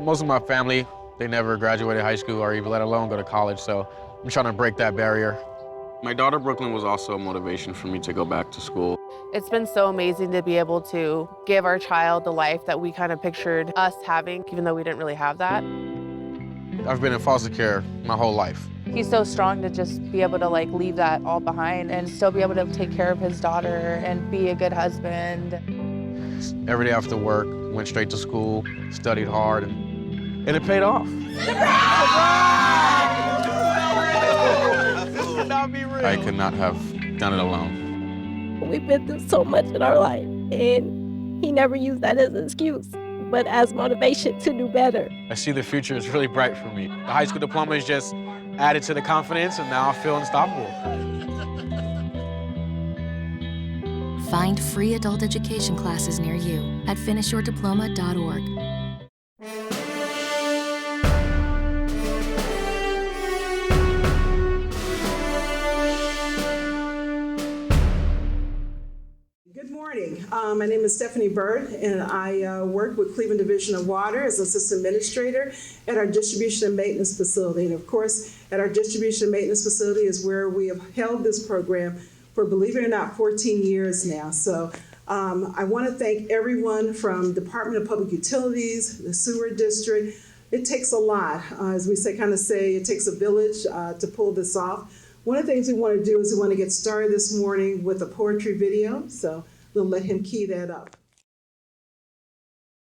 Most of my family, they never graduated high school or even let alone go to college, so I'm trying to break that barrier. My daughter, Brooklyn, was also a motivation for me to go back to school. It's been so amazing to be able to give our child the life that we kind of pictured us having, even though we didn't really have that. I've been in foster care my whole life. He's so strong to just be able to like leave that all behind and still be able to take care of his daughter and be a good husband. Every day after work, went straight to school, studied hard, and it paid off. I could not have done it alone. We've been through so much in our life, and he never used that as an excuse, but as motivation to do better. I see the future is really bright for me. The high school diploma is just added to the confidence, and now I feel unstoppable. Find free adult education classes near you at finishyourdiploma.org. Good morning. My name is Stephanie Bird, and I work with Cleveland Division of Water as Assistant Administrator at our Distribution and Maintenance Facility. And of course, at our Distribution and Maintenance Facility is where we have held this program for, believe it or not, 14 years now. So I want to thank everyone from Department of Public Utilities, the Sewer District. It takes a lot. As we kind of say, it takes a village to pull this off. One of the things we want to do is we want to get started this morning with a poetry video. So we'll let him key that up.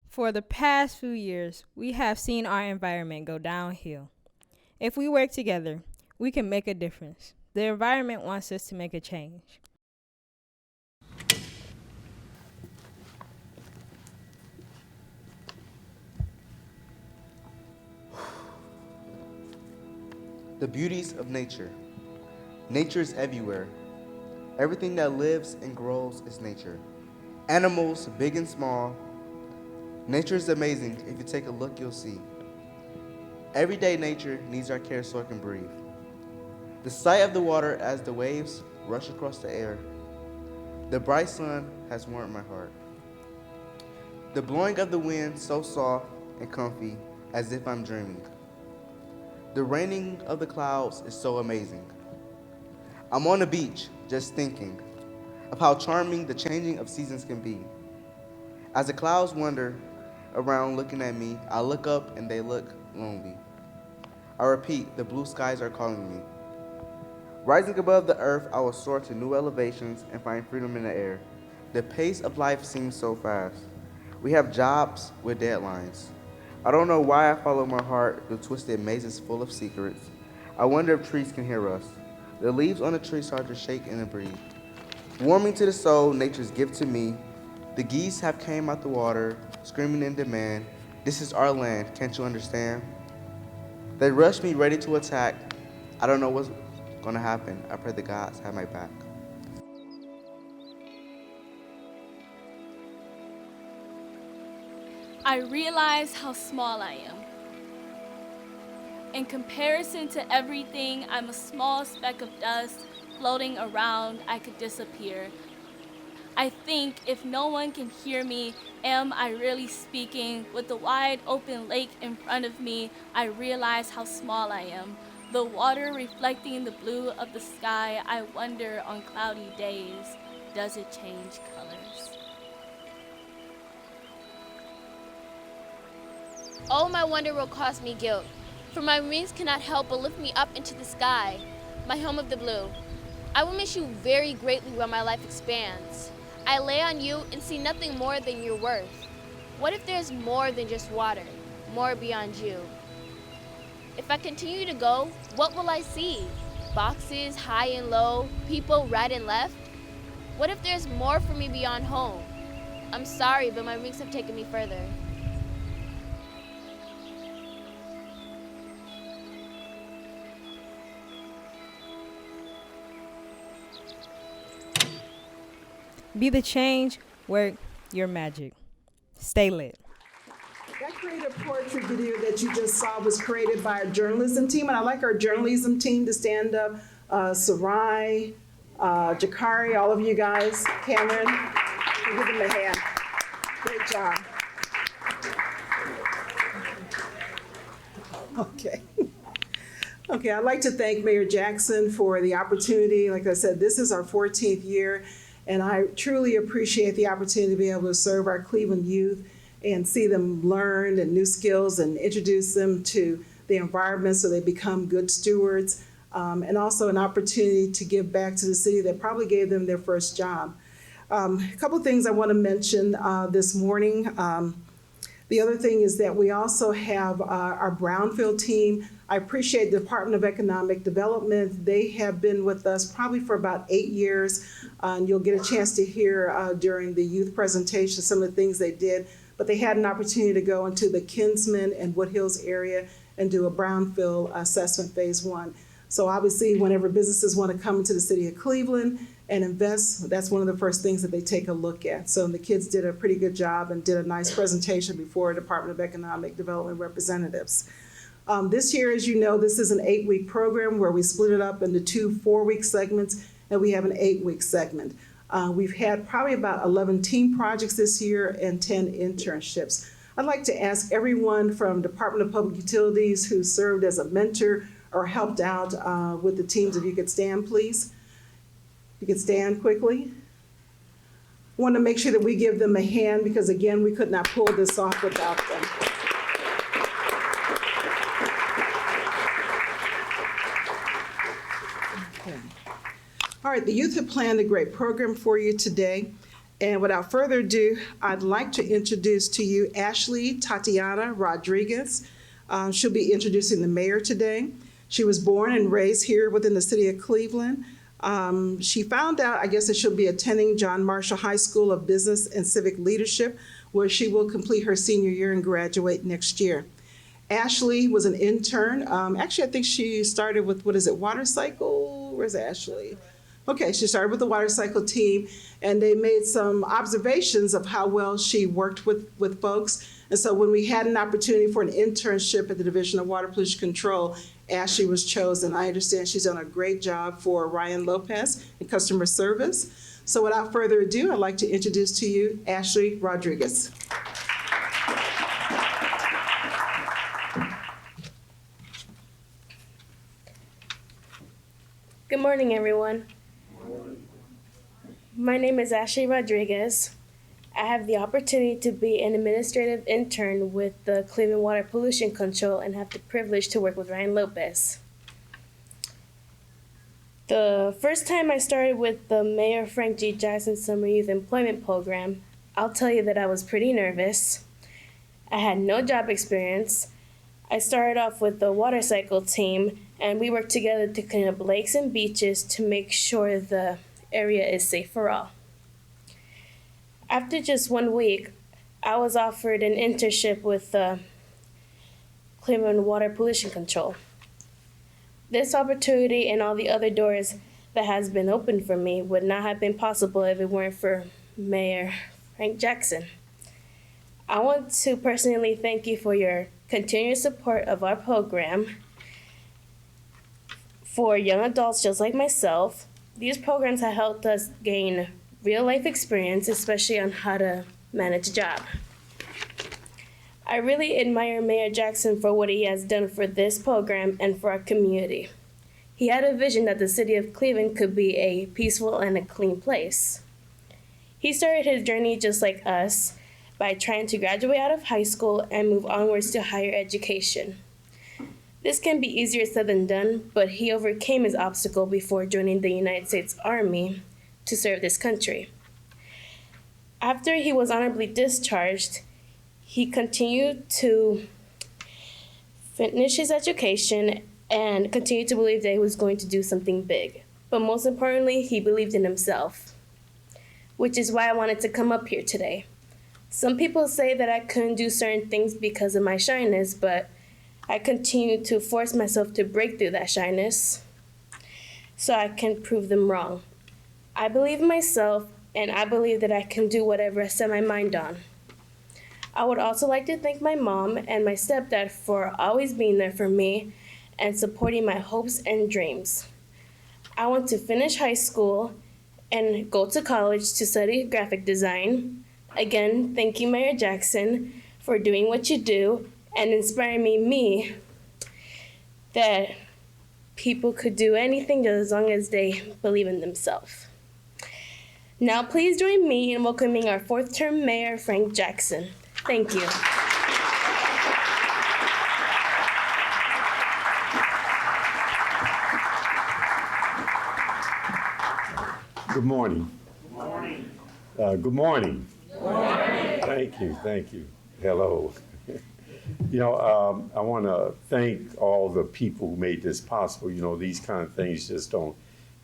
For the past few years, we have seen our environment go downhill. If we work together, we can make a difference. The environment wants us to make a change. The beauties of nature. Nature is everywhere. Everything that lives and grows is nature. Animals, big and small. Nature is amazing. If you take a look, you'll see. Everyday nature needs our care so it can breathe. The sight of the water as the waves rush across the air. The bright sun has warmed my heart. The blowing of the wind so soft and comfy as if I'm dreaming. The raining of the clouds is so amazing. I'm on the beach just thinking of how charming the changing of seasons can be. As the clouds wander around looking at me, I look up and they look lonely. I repeat, the blue skies are calling me. Rising above the earth, I will soar to new elevations and find freedom in the air. The pace of life seems so fast. We have jobs with deadlines. I don't know why I follow my heart, the twisted mazes full of secrets. I wonder if trees can hear us. The leaves on the tree start to shake and breathe. Warming to the soul, nature's gift to me. The geese have came out the water, screaming in demand. This is our land, can't you understand? They rush me ready to attack. I don't know what's gonna happen. I pray the gods have my back. I realize how small I am. In comparison to everything, I'm a small speck of dust floating around. I could disappear. I think if no one can hear me, am I really speaking? With the wide open lake in front of me, I realize how small I am. The water reflecting the blue of the sky, I wonder on cloudy days, does it change colors? Oh, my wonder will cause me guilt, for my wings cannot help but lift me up into the sky, my home of the blue. I will miss you very greatly when my life expands. I lay on you and see nothing more than your worth. What if there's more than just water, more beyond you? If I continue to go, what will I see? Boxes high and low, people right and left? What if there's more for me beyond home? I'm sorry, but my wings have taken me further. Be the change, work your magic. Stay lit. That creative poetry video that you just saw was created by our journalism team, and I'd like our journalism team to stand up. Sarai, Jakari, all of you guys, Cameron, give them a hand. Great job. Okay. Okay, I'd like to thank Mayor Jackson for the opportunity. Like I said, this is our 14th year, and I truly appreciate the opportunity to be able to serve our Cleveland youth and see them learn and new skills and introduce them to the environment so they become good stewards, and also an opportunity to give back to the city that probably gave them their first job. A couple of things I want to mention this morning. The other thing is that we also have our Brownfield team. I appreciate the Department of Economic Development. They have been with us probably for about 8 years, and you'll get a chance to hear during the youth presentation some of the things they did. But they had an opportunity to go into the Kinsman and Wood Hills area and do a Brownfield assessment phase 1. So obviously, whenever businesses want to come into the city of Cleveland and invest, that's one of the first things that they take a look at. So the kids did a pretty good job and did a nice presentation before Department of Economic Development representatives. This year, as you know, this is an 8-week program where we split it up into 2 4-week segments, and we have an 8-week segment. We've had probably about 11 team projects this year and 10 internships. I'd like to ask everyone from Department of Public Utilities who served as a mentor or helped out with the teams, if you could stand, please. You could stand quickly. I want to make sure that we give them a hand because, again, we could not pull this off without them. Okay. All right, the youth have planned a great program for you today. And without further ado, I'd like to introduce to you Ashley Tatiana Rodriguez. She'll be introducing the mayor today. She was born and raised here within the city of Cleveland. She found out, I guess, that she'll be attending John Marshall High School of Business and Civic Leadership, where she will complete her senior year and graduate next year. Ashley was an intern. Actually, I think she started with, Water Cycle? Where's Ashley? Okay, she started with the Water Cycle team, and they made some observations of how well she worked with folks. And so when we had an opportunity for an internship at the Division of Water Pollution Control, Ashley was chosen. I understand she's done a great job for Ryan Lopez in customer service. So without further ado, I'd like to introduce to you Ashley Rodriguez. Good morning, everyone. My name is Ashley Rodriguez. I have the opportunity to be an administrative intern with the Cleveland Water Pollution Control and have the privilege to work with Ryan Lopez. The first time I started with the Mayor Frank G. Jackson Summer Youth Employment Program, I'll tell you that I was pretty nervous. I had no job experience. I started off with the Water Cycle team, and we worked together to clean up lakes and beaches to make sure the area is safe for all. After just 1 week, I was offered an internship with the Cleveland Water Pollution Control. This opportunity and all the other doors that has been opened for me would not have been possible if it weren't for Mayor Frank Jackson. I want to personally thank you for your continuous support of our program. For young adults just like myself, these programs have helped us gain real-life experience, especially on how to manage a job. I really admire Mayor Jackson for what he has done for this program and for our community. He had a vision that the city of Cleveland could be a peaceful and a clean place. He started his journey just like us by trying to graduate out of high school and move onwards to higher education. This can be easier said than done, but he overcame his obstacle before joining the United States Army to serve this country. After he was honorably discharged, he continued to finish his education and continued to believe that he was going to do something big. But most importantly, he believed in himself, which is why I wanted to come up here today. Some people say that I couldn't do certain things because of my shyness, but I continue to force myself to break through that shyness so I can prove them wrong. I believe in myself, and I believe that I can do whatever I set my mind on. I would also like to thank my mom and my stepdad for always being there for me and supporting my hopes and dreams. I want to finish high school and go to college to study graphic design. Again, thank you, Mayor Jackson, for doing what you do and inspiring me that people could do anything as long as they believe in themselves. Now please join me in welcoming our fourth-term mayor, Frank Jackson. Thank you. Good morning. Good morning. Good morning. Good morning. Thank you. Hello. I want to thank all the people who made this possible. These kind of things just don't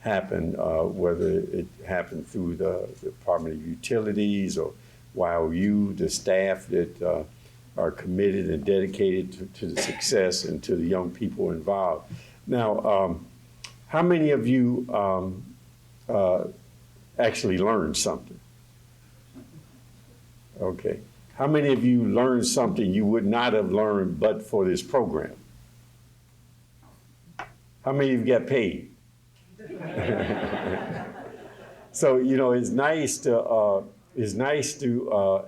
happen, whether it happened through the Department of Utilities or YOU, the staff that are committed and dedicated to the success and to the young people involved. Now, how many of you actually learned something? Okay. How many of you learned something you would not have learned but for this program? How many of you got paid? So, it's nice to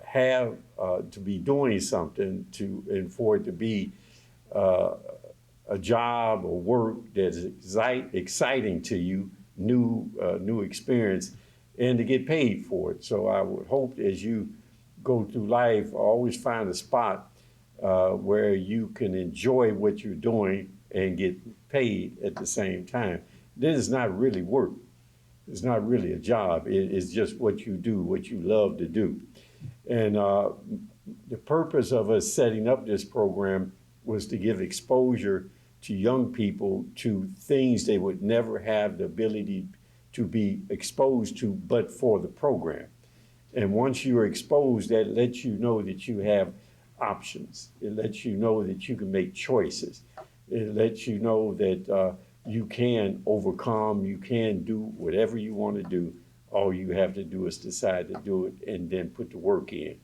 have to be doing something and for it to be a job or work that's exciting to you, new experience, and to get paid for it. So I would hope as you go through life, always find a spot where you can enjoy what you're doing and get paid at the same time. This is not really work. It's not really a job. It's just what you do, what you love to do. And the purpose of us setting up this program was to give exposure to young people to things they would never have the ability to be exposed to but for the program. And once you're exposed, that lets you know that you have options. It lets you know that you can make choices. It lets you know that you can overcome, you can do whatever you want to do. All you have to do is decide to do it and then put the work in.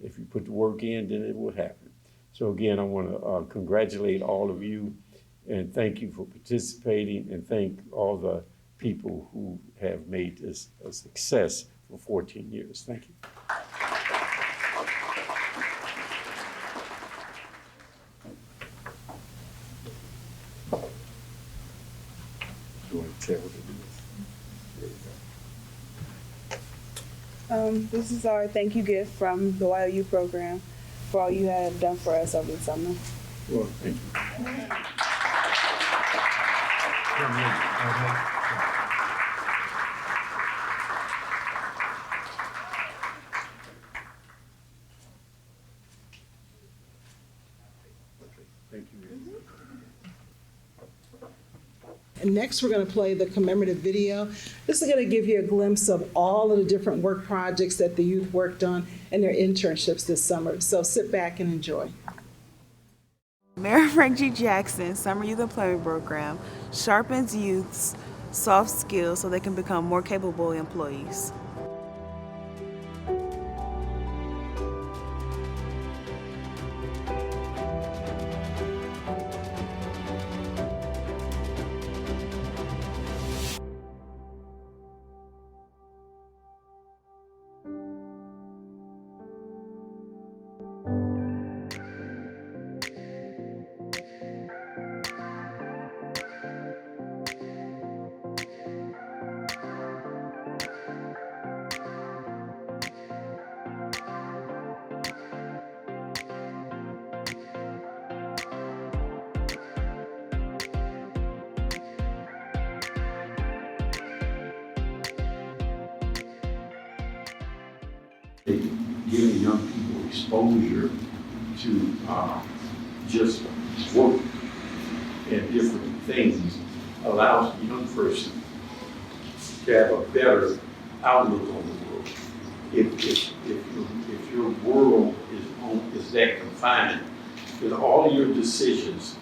If you put the work in, then it will happen. So again, I want to congratulate all of you and thank you for participating and thank all the people who have made this a success for 14 years. Thank you. You want to tell what it is? This is our thank you gift from the YOU program for all you have done for us over the summer. Well, thank you. And next, we're going to play the commemorative video. This is going to give you a glimpse of all of the different work projects that the youth worked on and their internships this summer. So sit back and enjoy. Mayor Frank G. Jackson Summer Youth Employment Program sharpens youth's soft skills so they can become more capable employees. Giving young people exposure to just work and different things allows the young person to have a better outlook on the world. If your world is that confined, then all your decisions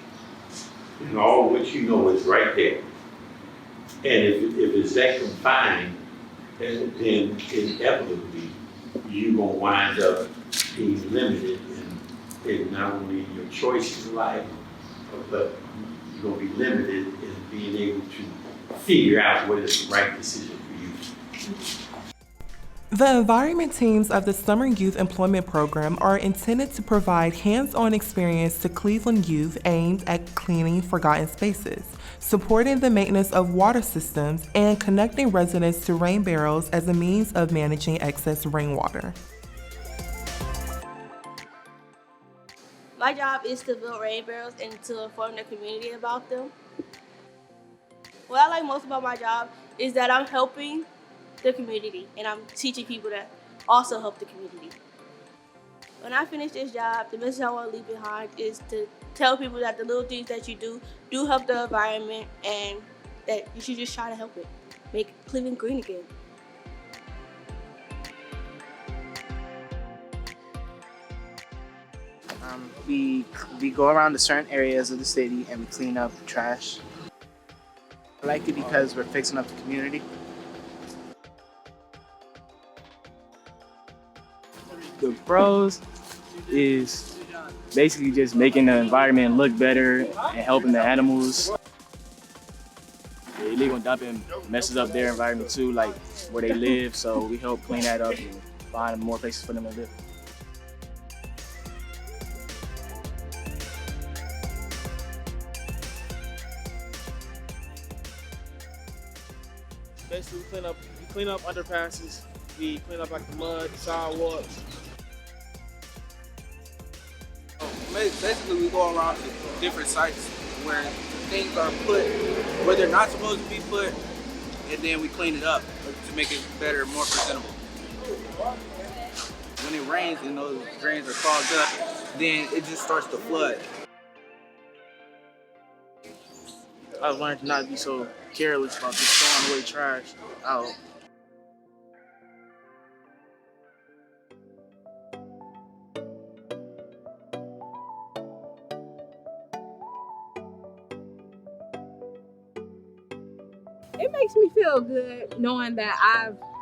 and all what you know is right there. And if it's that confined, then inevitably you're going to wind up being limited in not only your choices in life, but you're going to be limited in being able to figure out what is the right decision for you. The environment teams of the Summer Youth Employment Program are intended to provide hands-on experience to Cleveland youth aimed at cleaning forgotten spaces, supporting the maintenance of water systems, and connecting residents to rain barrels as a means of managing excess rainwater. My job is to build rain barrels and to inform the community about them. What I like most about my job is that I'm helping the community and I'm teaching people that also help the community. When I finish this job, the message I want to leave behind is to tell people that the little things that you do help the environment, and that you should just try to help it. Make Cleveland green again. We go around to certain areas of the city and we clean up trash. I like it because we're fixing up the community. The pros is basically just making the environment look better and helping the animals. The illegal dumping messes up their environment too, like where they live, so we help clean that up and find more places for them to live. Basically, we clean up underpasses, we clean up like the mud, the sidewalks. Basically, we go around to different sites where things are put where they're not supposed to be put, and then we clean it up to make it better, more presentable. When it rains and those drains are clogged up, then it just starts to flood. I've learned to not be so careless about just throwing away trash out. It makes me feel good knowing that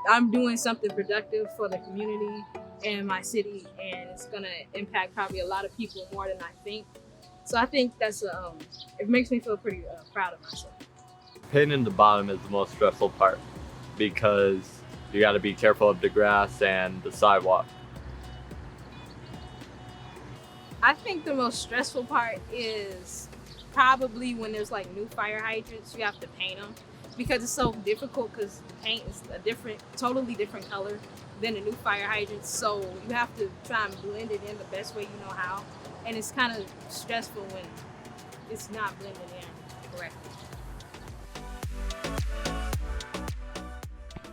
I'm doing something productive for the community and my city, and it's gonna impact probably a lot of people more than I think. So I think that's it makes me feel pretty proud of myself. Hitting the bottom is the most stressful part because you got to be careful of the grass and the sidewalk. I think the most stressful part is probably when there's like new fire hydrants, you have to paint them because it's so difficult because the paint is a totally different color than the new fire hydrants. So you have to try and blend it in the best way you know how. And it's kind of stressful when it's not blending in correctly.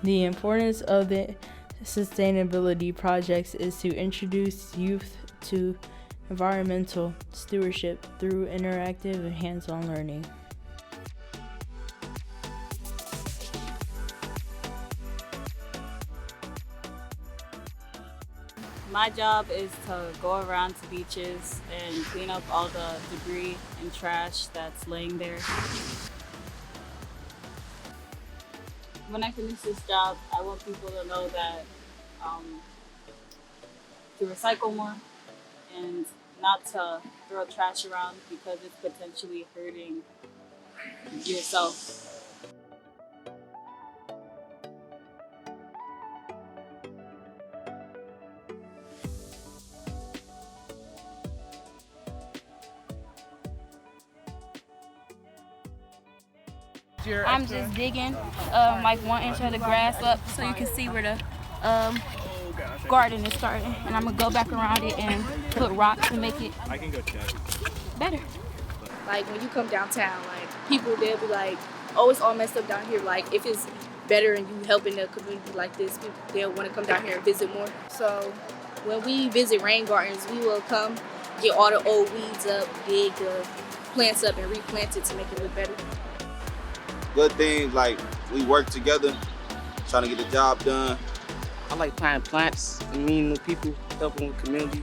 The importance of the sustainability projects is to introduce youth to environmental stewardship through interactive and hands-on learning. My job is to go around to beaches and clean up all the debris and trash that's laying there. When I finish this job, I want people to know that to recycle more and not to throw trash around because it's potentially hurting yourself. I'm just digging like 1 inch of the grass up so you can see where the garden is starting. And I'm gonna go back around it and put rocks to make it better. Like when you come downtown, like people, they'll be like, oh, it's all messed up down here. Like if it's better and you helping the community like this, people, they'll want to come down here and visit more. So when we visit rain gardens, we will come get all the old weeds up, dig the plants up and replant it to make it look better. Good things, like we work together, trying to get the job done. I like planting plants and meeting new people, helping with community.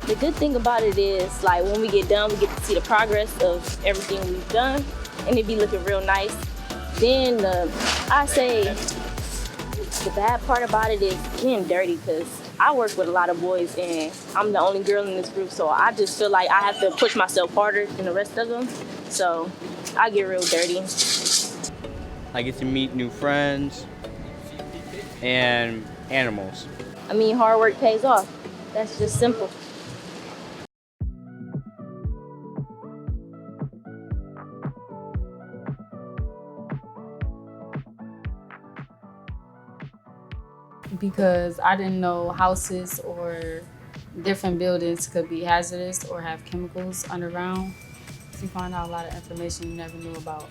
The good thing about it is, like, when we get done, we get to see the progress of everything we've done, and it be looking real nice. Then I say the bad part about it is getting dirty, because I work with a lot of boys and I'm the only girl in this group, so I just feel like I have to push myself harder than the rest of them. So I get real dirty. I get to meet new friends and animals. I mean, hard work pays off. That's just simple. Because I didn't know houses or different buildings could be hazardous or have chemicals underground. So you find out a lot of information you never knew about.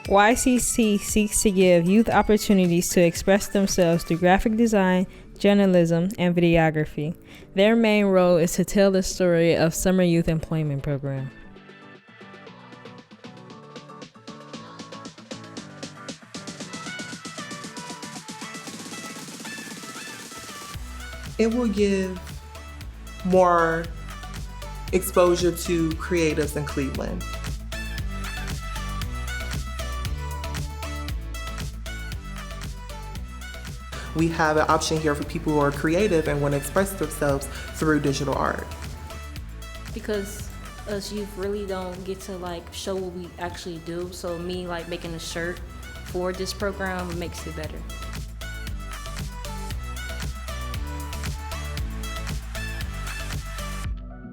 YCC seeks to give youth opportunities to express themselves through graphic design, journalism, and videography. Their main role is to tell the story of Summer Youth Employment Program. It will give more exposure to creatives in Cleveland. We have an option here for people who are creative and want to express themselves through digital art. Because us youth really don't get to like show what we actually do. So me like making a shirt for this program makes it better.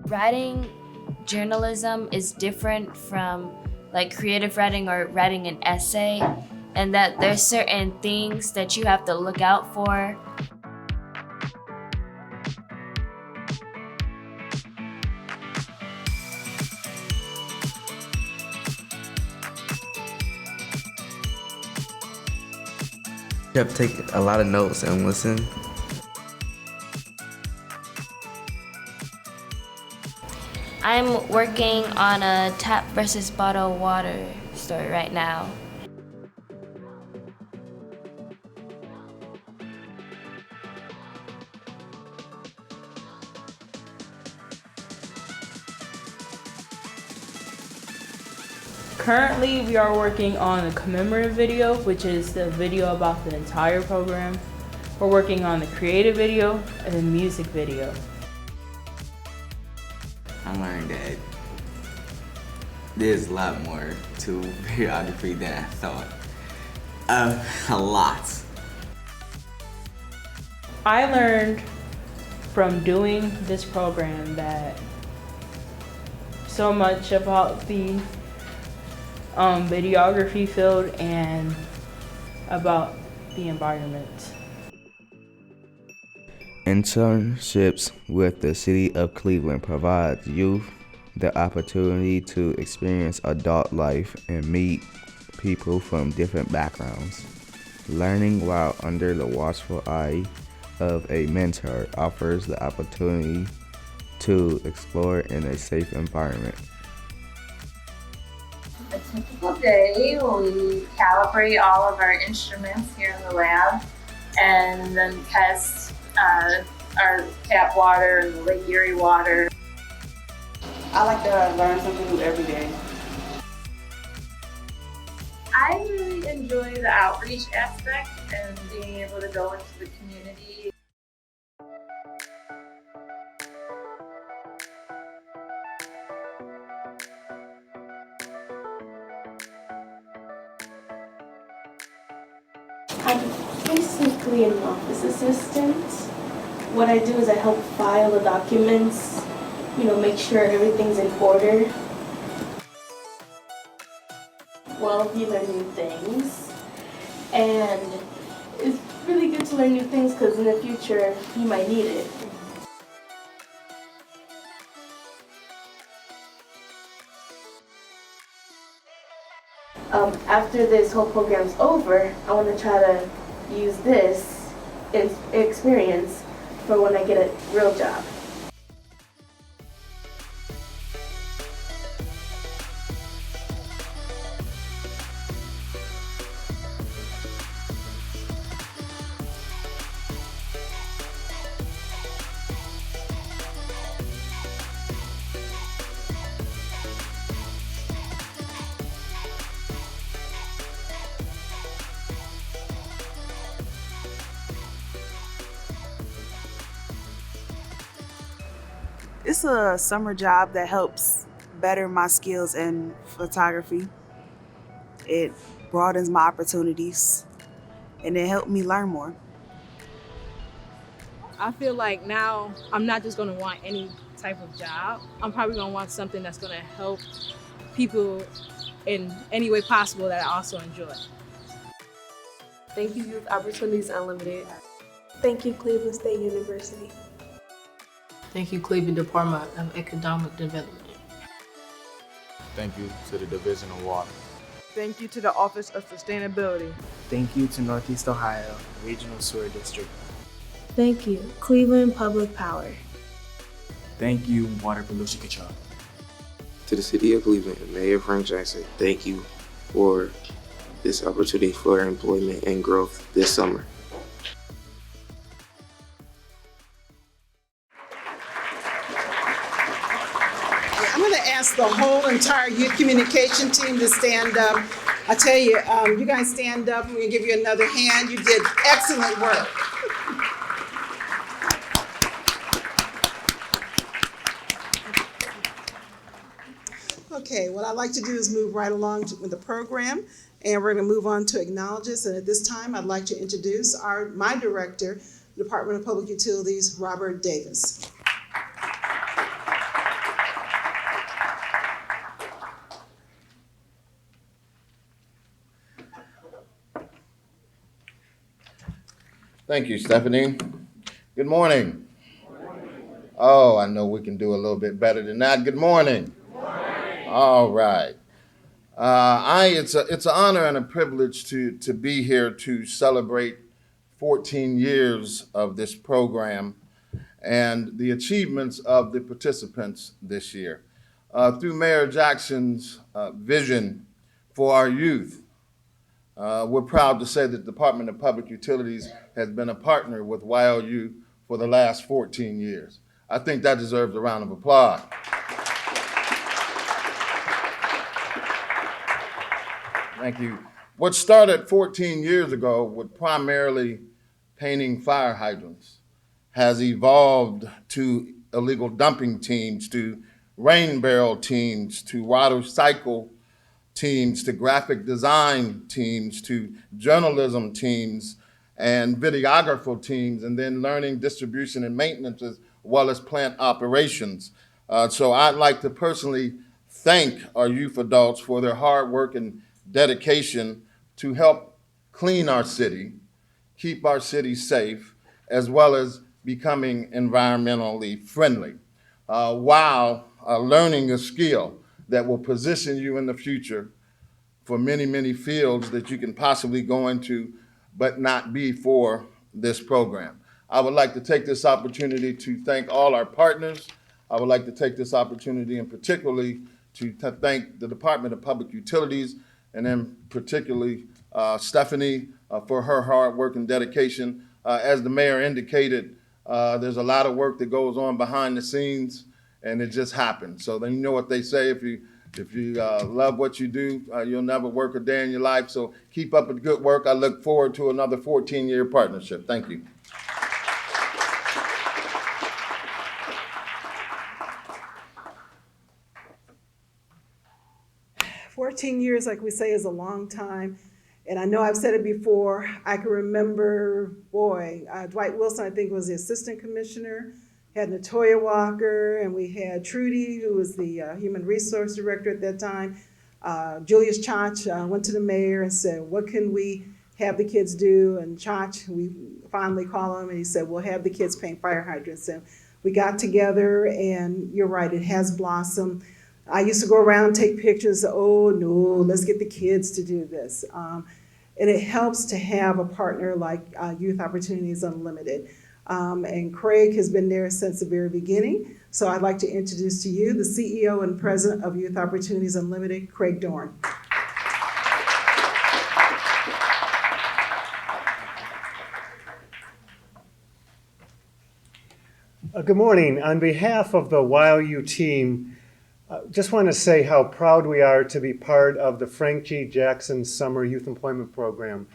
Writing journalism is different from like creative writing or writing an essay, and that there's certain things that you have to look out for. You have to take a lot of notes and listen. I'm working on a tap versus bottled water story right now. Currently, we are working on a commemorative video, which is the video about the entire program. We're working on the creative video and the music video. I learned that there's a lot more to videography than I thought. A lot. I learned from doing this program that so much about the videography field and about the environment. Internships with the City of Cleveland provides youth the opportunity to experience adult life and meet people from different backgrounds. Learning while under the watchful eye of a mentor offers the opportunity to explore in a safe environment. A typical day, we calibrate all of our instruments here in the lab and then test our tap water and Lake Erie water. I like to learn something new every day. I really enjoy the outreach aspect and being able to go into the community. I'm basically an office assistant. What I do is I help file the documents, make sure everything's in order. Well, you learn new things, and it's really good to learn new things because in the future you might need it. After this whole program's over, I want to try to use this experience for when I get a real job. It's a summer job that helps better my skills in photography. It broadens my opportunities and it helped me learn more. I feel like now I'm not just gonna want any type of job. I'm probably gonna want something that's gonna help people in any way possible that I also enjoy. Thank you, Youth Opportunities Unlimited. Thank you, Cleveland State University. Thank you, Cleveland Department of Economic Development. Thank you to the Division of Water. Thank you to the Office of Sustainability. Thank you to Northeast Ohio Regional Sewer District. Thank you, Cleveland Public Power. Thank you, Water Pollution Control. To the City of Cleveland and Mayor Frank Jackson, thank you for this opportunity for employment and growth this summer. I'm going to ask the whole entire youth communication team to stand up. I tell you, you guys stand up. We're going to give you another hand. You did excellent work. Okay, what I'd like to do is move right along with the program, and we're going to move on to acknowledgements. And at this time, I'd like to introduce my director, Department of Public Utilities, Robert Davis. Thank you, Stephanie. Good morning. Oh, I know we can do a little bit better than that. Good morning. All right. It's an honor and a privilege to be here to celebrate 14 years of this program and the achievements of the participants this year. Through Mayor Jackson's vision for our youth, we're proud to say that the Department of Public Utilities has been a partner with YOU for the last 14 years. I think that deserves a round of applause. Thank you. What started 14 years ago with primarily painting fire hydrants has evolved to illegal dumping teams, to rain barrel teams, to water cycle teams, to graphic design teams, to journalism teams, and videographer teams, and then learning, distribution, and maintenance as well as plant operations. So I'd like to personally thank our youth adults for their hard work and dedication to help clean our city, keep our city safe, as well as becoming environmentally friendly, while learning a skill that will position you in the future for many, many fields that you can possibly go into, but not be for this program. I would like to take this opportunity to thank all our partners. I would like to take this opportunity and particularly to thank the Department of Public Utilities, and then particularly Stephanie for her hard work and dedication. As the mayor indicated, there's a lot of work that goes on behind the scenes, and it just happens. So then you know what they say, if you love what you do, you'll never work a day in your life. So keep up the good work. I look forward to another 14-year partnership. Thank you. Years, like we say, is a long time. And I know I've said it before. I can remember, Dwight Wilson, I think, was the assistant commissioner, had Natoya Walker, and we had Trudy, who was the human resource director at that time. Julius Chach went to the mayor and said, what can we have the kids do? And Chach, we finally called him, and he said, we'll have the kids paint fire hydrants. And we got together, and you're right, it has blossomed. I used to go around and take pictures. Oh no, let's get the kids to do this. And it helps to have a partner like Youth Opportunities Unlimited. And Craig has been there since the very beginning. So I'd like to introduce to you the CEO and President of Youth Opportunities Unlimited, Craig Dorn. Good morning. On behalf of the YOU team, just want to say how proud we are to be part of the Frank G. Jackson Summer Youth Employment Program.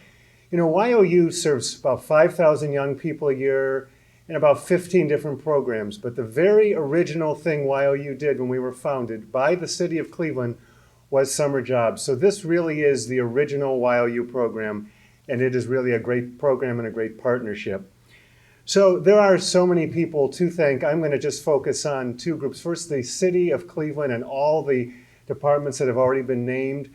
You know, YOU serves about 5,000 young people a year, in about 15 different programs. But the very original thing YOU did when we were founded by the city of Cleveland was summer jobs. So this really is the original YOU program, and it is really a great program and a great partnership. So there are so many people to thank. I'm going to just focus on two groups. First, the city of Cleveland and all the departments that have already been named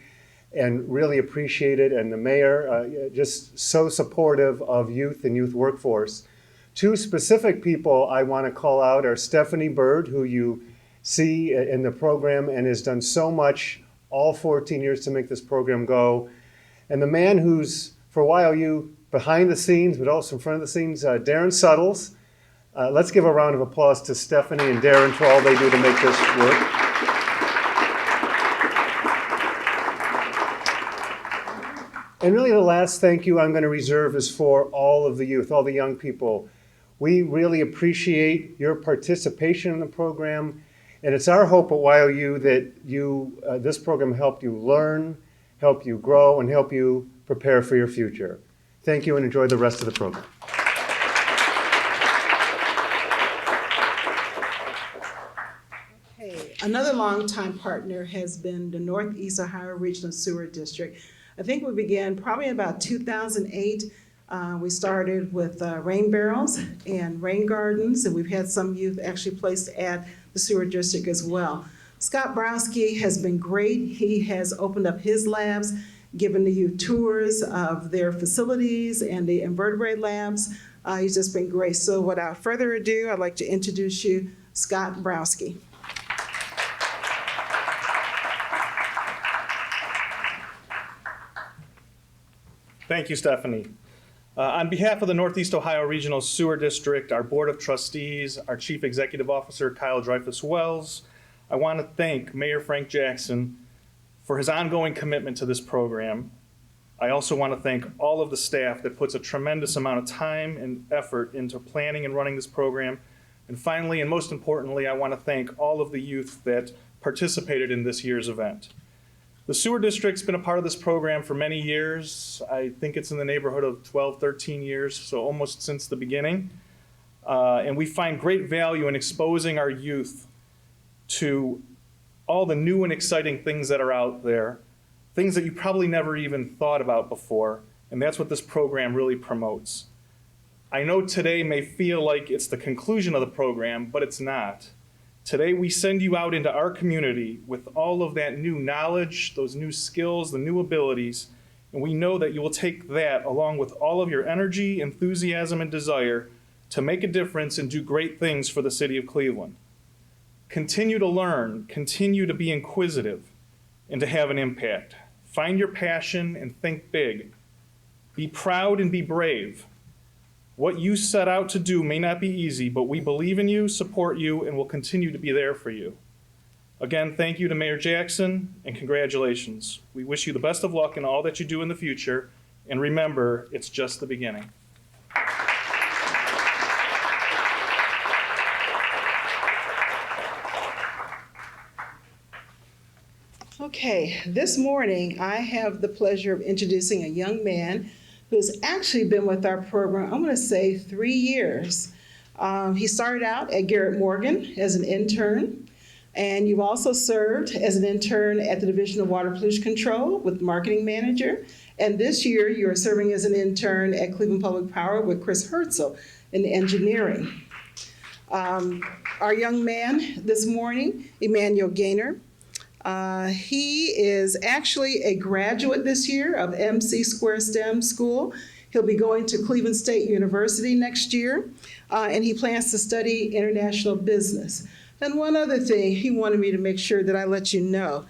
and really appreciate it. And the mayor, just so supportive of youth and youth workforce. Two specific people I want to call out are Stephanie Bird, who you see in the program and has done so much all 14 years to make this program go. And the man who's, for YOU, behind the scenes, but also in front of the scenes, Darren Suttles. Let's give a round of applause to Stephanie and Darren for all they do to make this work. And really the last thank you I'm going to reserve is for all of the youth, all the young people. We really appreciate your participation in the program, and it's our hope at YOU that this program helped you learn, help you grow, and help you prepare for your future. Thank you and enjoy the rest of the program. Okay, another longtime partner has been the Northeast Ohio Regional Sewer District. I think we began probably about 2008. We started with rain barrels and rain gardens, and we've had some youth actually placed at the sewer district as well. Scott Browski has been great. He has opened up his labs, given the youth tours of their facilities and the invertebrate labs. He's just been great. So without further ado, I'd like to introduce you, Scott Browski. Thank you, Stephanie. On behalf of the Northeast Ohio Regional Sewer District, our Board of Trustees, our Chief Executive Officer, Kyle Dreyfus-Wells, I want to thank Mayor Frank Jackson for his ongoing commitment to this program. I also want to thank all of the staff that puts a tremendous amount of time and effort into planning and running this program. And finally, and most importantly, I want to thank all of the youth that participated in this year's event. The Sewer District's been a part of this program for many years. I think it's in the neighborhood of 12, 13 years, so almost since the beginning. And we find great value in exposing our youth to all the new and exciting things that are out there, things that you probably never even thought about before, and that's what this program really promotes. I know today may feel like it's the conclusion of the program, but it's not. Today we send you out into our community with all of that new knowledge, those new skills, the new abilities, and we know that you will take that along with all of your energy, enthusiasm, and desire to make a difference and do great things for the city of Cleveland. Continue to learn, continue to be inquisitive, and to have an impact. Find your passion and think big. Be proud and be brave. What you set out to do may not be easy, but we believe in you, support you, and will continue to be there for you. Again, thank you to Mayor Jackson, and congratulations. We wish you the best of luck in all that you do in the future, and remember, it's just the beginning. Okay, this morning I have the pleasure of introducing a young man who's actually been with our program, I'm going to say 3 years. He started out at Garrett Morgan as an intern, and you've also served as an intern at the Division of Water Pollution Control with marketing manager. And this year you are serving as an intern at Cleveland Public Power with Chris Herzl in engineering. Our young man this morning, Emmanuel Gaynor, he is actually a graduate this year of MC Square STEM School. He'll be going to Cleveland State University next year, and he plans to study international business. And one other thing he wanted me to make sure that I let you know.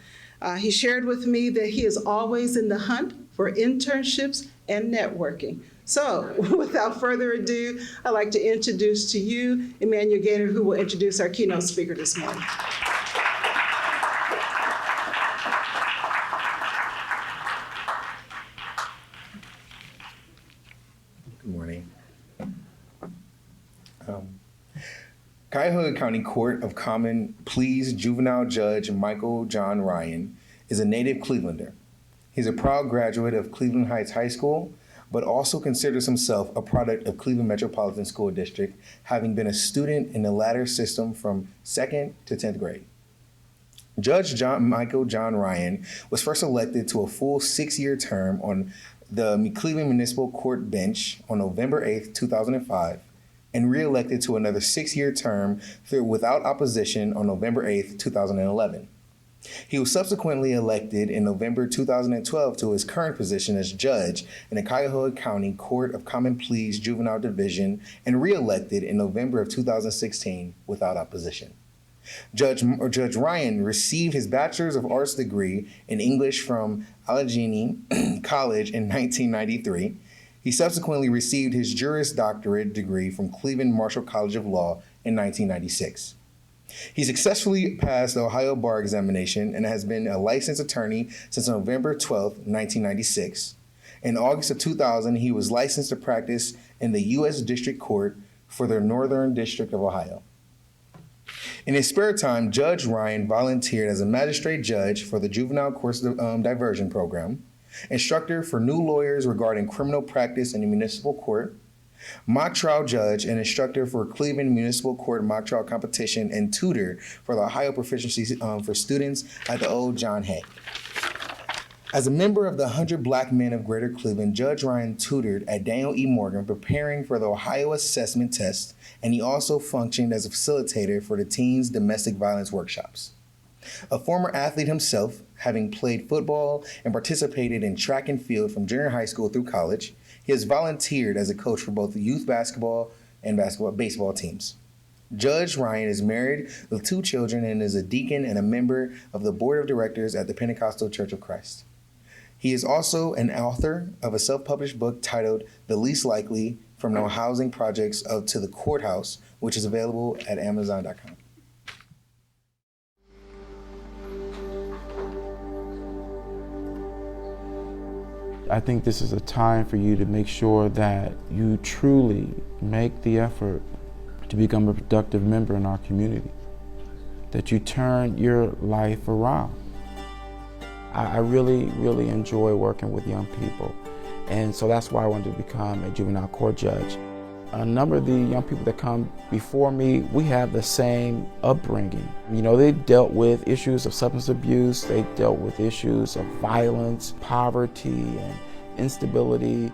He shared with me that he is always in the hunt for internships and networking. So without further ado, I'd like to introduce to you Emmanuel Gaynor, who will introduce our keynote speaker this morning. Good morning. Cuyahoga County Court of Common Pleas Juvenile Judge Michael John Ryan is a native Clevelander. He's a proud graduate of Cleveland Heights High School, but also considers himself a product of Cleveland Metropolitan School District, having been a student in the latter system from 2nd to 10th grade. Judge Michael John Ryan was first elected to a full 6-year term on the Cleveland Municipal Court bench on November 8, 2005, and re-elected to another 6-year term without opposition on November 8, 2011. He was subsequently elected in November 2012 to his current position as judge in the Cuyahoga County Court of Common Pleas Juvenile Division and re-elected in November of 2016 without opposition. Judge Ryan received his Bachelor's of Arts degree in English from Allegheny College in 1993. He subsequently received his Juris Doctorate degree from Cleveland Marshall College of Law in 1996. He successfully passed the Ohio Bar Examination and has been a licensed attorney since November 12, 1996. In August of 2000, he was licensed to practice in the U.S. District Court for the Northern District of Ohio. In his spare time, Judge Ryan volunteered as a magistrate judge for the Juvenile Course Diversion Program, instructor for new lawyers regarding criminal practice in the municipal court, mock trial judge and instructor for Cleveland Municipal Court mock trial competition, and tutor for the Ohio Proficiency for students at the Old John Hay. As a member of the 100 Black Men of Greater Cleveland, Judge Ryan tutored at Daniel E. Morgan preparing for the Ohio Assessment Test, and he also functioned as a facilitator for the teens' domestic violence workshops. A former athlete himself, having played football and participated in track and field from junior high school through college, he has volunteered as a coach for both the youth basketball and baseball teams. Judge Ryan is married with 2 children and is a deacon and a member of the board of directors at the Pentecostal Church of Christ. He is also an author of a self-published book titled The Least Likely: From No Housing Projects to the Courthouse, which is available at Amazon.com. I think this is a time for you to make sure that you truly make the effort to become a productive member in our community, that you turn your life around. I really, really enjoy working with young people, and so that's why I wanted to become a juvenile court judge. A number of the young people that come before me, we have the same upbringing. You know, they dealt with issues of substance abuse, they dealt with issues of violence, poverty, and instability.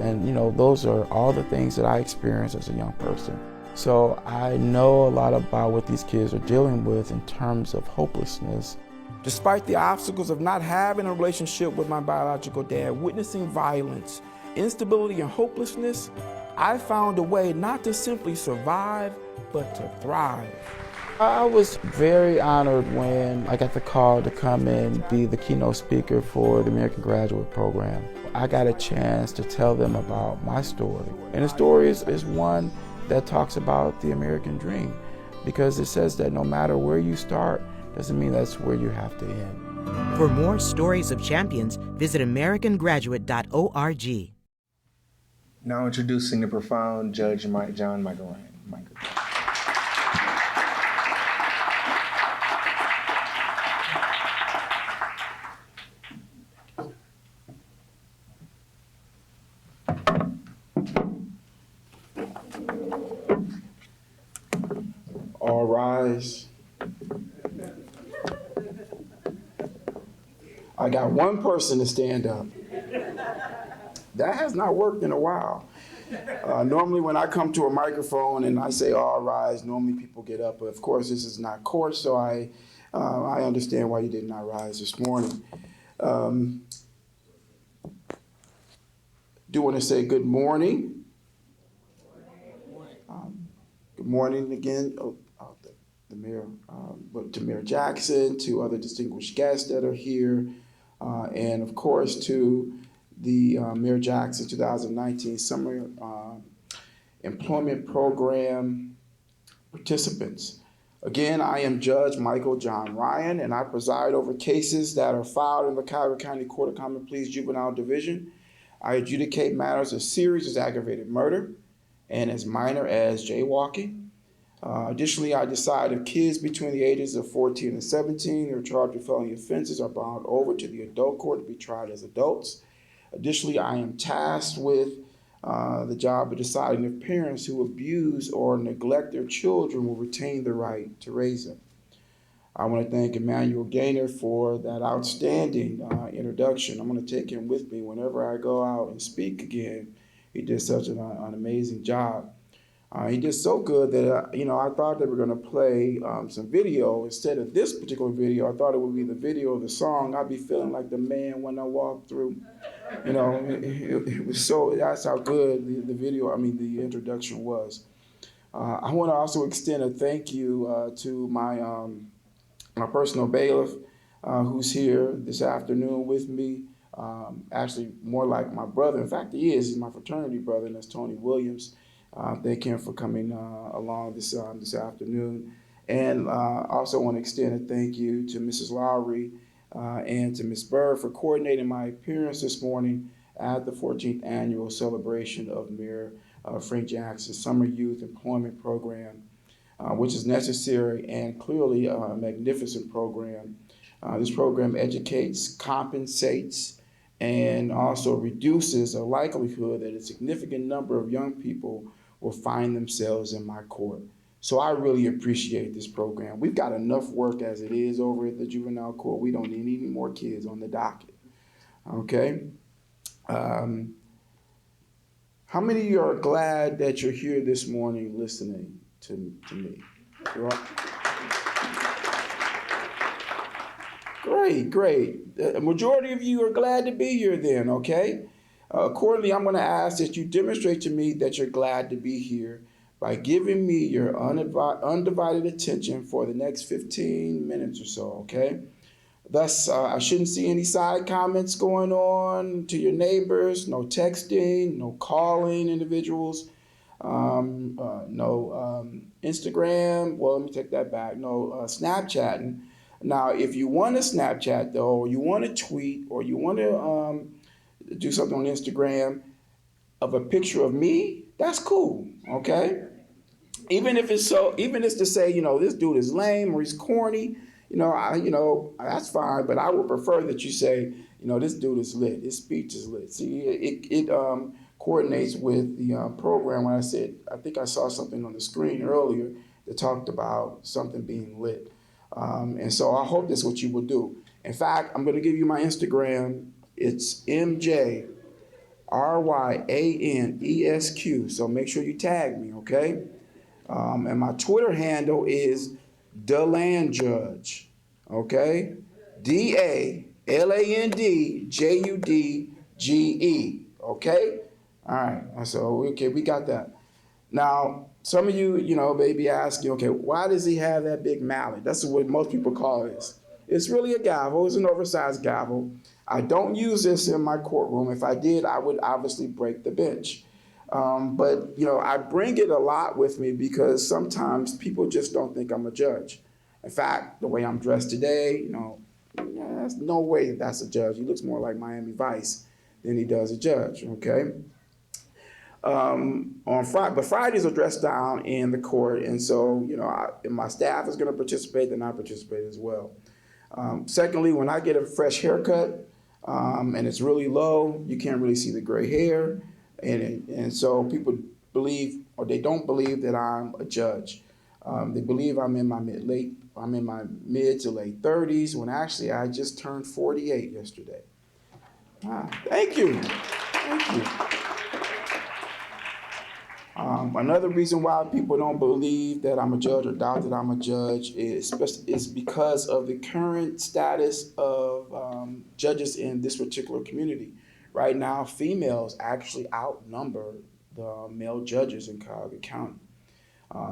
And, you know, those are all the things that I experienced as a young person. So I know a lot about what these kids are dealing with in terms of hopelessness. Despite the obstacles of not having a relationship with my biological dad, witnessing violence, instability, and hopelessness, I found a way not to simply survive, but to thrive. I was very honored when I got the call to come and be the keynote speaker for the American Graduate Program. I got a chance to tell them about my story. And the story is one that talks about the American dream, because it says that no matter where you start, doesn't mean that's where you have to end. For more stories of champions, visit AmericanGraduate.org. Now introducing the profound Judge John Michael Ryan. All rise. I got one person to stand up. That has not worked in a while. Normally when I come to a microphone and I say all rise, normally people get up. But of course this is not court, so I understand why you did not rise this morning. Do want to say good morning. Good morning again. The mayor, to Mayor Jackson, to other distinguished guests that are here, and of course to the Mayor Jackson 2019 Summer Employment Program participants. Again, I am Judge Michael John Ryan, and I preside over cases that are filed in the Cuyahoga County Court of Common Pleas Juvenile Division. I adjudicate matters as serious as aggravated murder and as minor as jaywalking. Additionally, I decide if kids between the ages of 14 and 17 who are charged with felony offenses are bound over to the adult court to be tried as adults. Additionally, I am tasked with the job of deciding if parents who abuse or neglect their children will retain the right to raise them. I want to thank Emmanuel Gaynor for that outstanding introduction. I'm going to take him with me whenever I go out and speak again. He did such an amazing job. He did so good that, I thought they were going to play some video. Instead of this particular video, I thought it would be the video of the song. I'd be feeling like the man when I walk through. It was so, that's how good the video, the introduction was. I want to also extend a thank you to my personal bailiff, who's here this afternoon with me. Actually, more like my brother. In fact, he's my fraternity brother, and that's Tony Williams. Thank him for coming along this afternoon. And also want to extend a thank you to Mrs. Lowry and to Ms. Burr for coordinating my appearance this morning at the 14th annual celebration of Mayor Frank Jackson's Summer Youth Employment Program, which is necessary and clearly a magnificent program. This program educates, compensates, and also reduces a likelihood that a significant number of young people will find themselves in my court. So I really appreciate this program. We've got enough work as it is over at the juvenile court. We don't need any more kids on the docket. Okay? How many of you are glad that you're here this morning listening to me? Great. The majority of you are glad to be here then, okay? Accordingly, I'm going to ask that you demonstrate to me that you're glad to be here by giving me your undivided attention for the next 15 minutes or so, okay? Thus, I shouldn't see any side comments going on to your neighbors, no texting, no calling individuals, no Instagram, well, let me take that back, no Snapchatting. Now, if you want to Snapchat, though, or you want to tweet, or you want to do something on Instagram of a picture of me, that's cool, okay? Even if it's to say, this dude is lame or he's corny, that's fine, but I would prefer that you say, this dude is lit, his speech is lit. See, it coordinates with the program when I think I saw something on the screen earlier that talked about something being lit. And so I hope that's what you will do. In fact, I'm going to give you my Instagram. It's MJRYANESQ. So make sure you tag me, okay? And my Twitter handle is DalandJudge, okay? DALANDJUDGE, okay? All right, so okay, we got that. Now, some of you, may be asking, okay, why does he have that big mallet? That's what most people call this. It's really a gavel. It's an oversized gavel. I don't use this in my courtroom. If I did, I would obviously break the bench. But I bring it a lot with me because sometimes people just don't think I'm a judge. In fact, the way I'm dressed today, there's no way that's a judge. He looks more like Miami Vice than he does a judge, okay? On Friday, but Fridays are dressed down in the court, and so if my staff is going to participate, then I participate as well. Secondly, when I get a fresh haircut and it's really low, you can't really see the gray hair, and so people believe or they don't believe that I'm a judge. They believe I'm in my mid to late 30s when actually I just turned 48 yesterday. Thank you. Another reason why people don't believe that I'm a judge or doubt that I'm a judge is because of the current status of judges in this particular community. Right now, females actually outnumber the male judges in Cuyahoga County.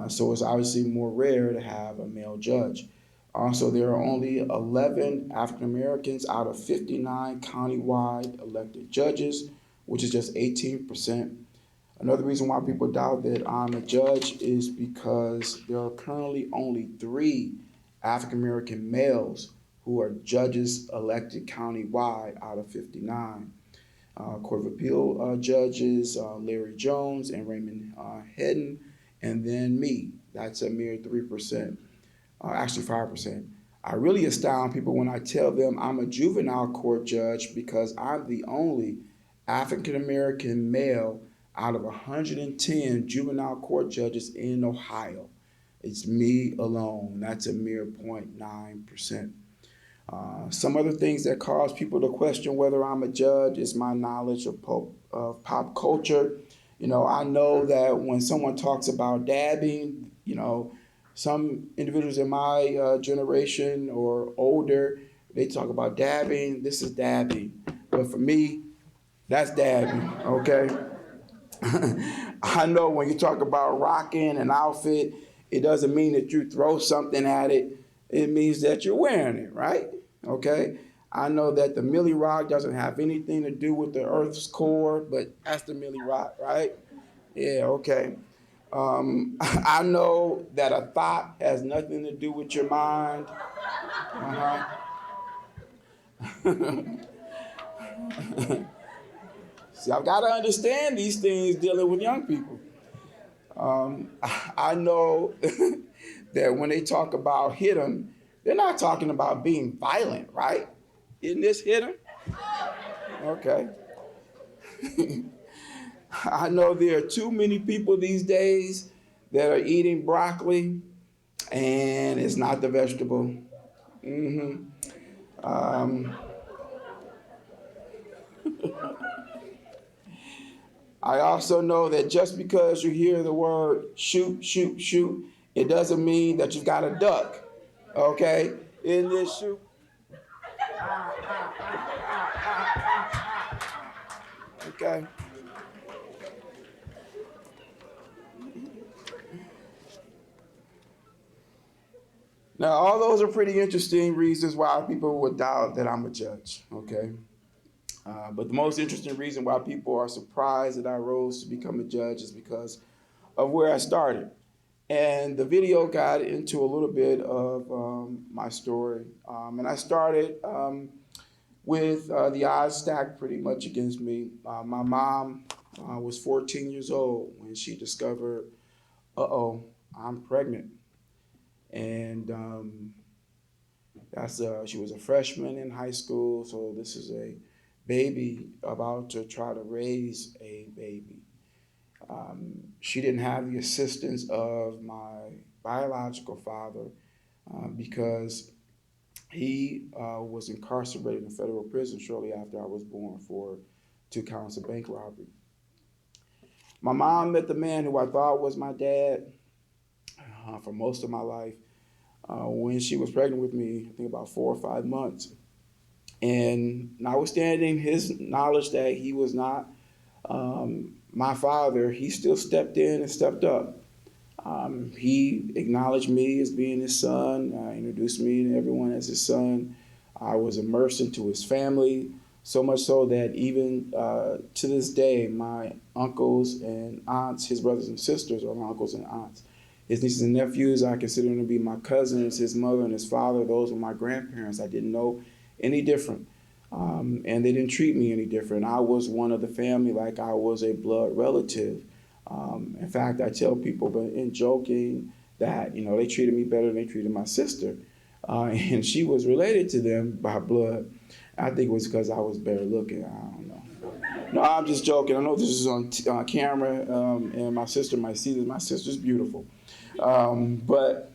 So it's obviously more rare to have a male judge. Also, there are only 11 African Americans out of 59 countywide elected judges, which is just 18%. Another reason why people doubt that I'm a judge is because there are currently only 3 African American males who are judges elected countywide out of 59. Court of Appeal judges, Larry Jones and Raymond Hedden, and then me. That's a mere 3%, actually 5%. I really astound people when I tell them I'm a juvenile court judge because I'm the only African American male out of 110 juvenile court judges in Ohio. It's me alone. That's a mere 0.9%. Some other things that cause people to question whether I'm a judge is my knowledge of pop culture. I know that when someone talks about dabbing, some individuals in my generation or older, they talk about dabbing. This is dabbing. But for me, that's dabbing, okay? I know when you talk about rocking an outfit, it doesn't mean that you throw something at it. It means that you're wearing it, right? Okay? I know that the Millie Rock doesn't have anything to do with the Earth's core, but that's the Millie Rock, right? Yeah, okay. I know that a thought has nothing to do with your mind. See, I've got to understand these things dealing with young people. I know that when they talk about hit 'em, they're not talking about being violent, right? Isn't this hit 'em? Okay. I know there are too many people these days that are eating broccoli, and it's not the vegetable. I also know that just because you hear the word shoot, shoot, shoot, it doesn't mean that you've got a duck, okay? In this shoot. Okay. Now, all those are pretty interesting reasons why people would doubt that I'm a judge, okay? But the most interesting reason why people are surprised that I rose to become a judge is because of where I started. And the video got into a little bit of my story. And I started with the odds stacked pretty much against me. My mom was 14 years old when she discovered, I'm pregnant. And she was a freshman in high school, so this is a baby about to try to raise a baby. She didn't have the assistance of my biological father because he was incarcerated in federal prison shortly after I was born for 2 counts of bank robbery. My mom met the man who I thought was my dad for most of my life when she was pregnant with me, I think about 4 or 5 months. And notwithstanding his knowledge that he was not my father, he still stepped in and stepped up. He acknowledged me as being his son, introduced me to everyone as his son. I was immersed into his family, so much so that even to this day, my uncles and aunts, his brothers and sisters are my uncles and aunts. His nieces and nephews, I consider them to be my cousins. His mother and his father, those were my grandparents. I didn't know any different. And they didn't treat me any different. I was one of the family like I was a blood relative. In fact, I tell people but in joking that, they treated me better than they treated my sister. And she was related to them by blood. I think it was because I was better looking. I don't know. No, I'm just joking. I know this is on camera, and my sister might see this. My sister's beautiful. But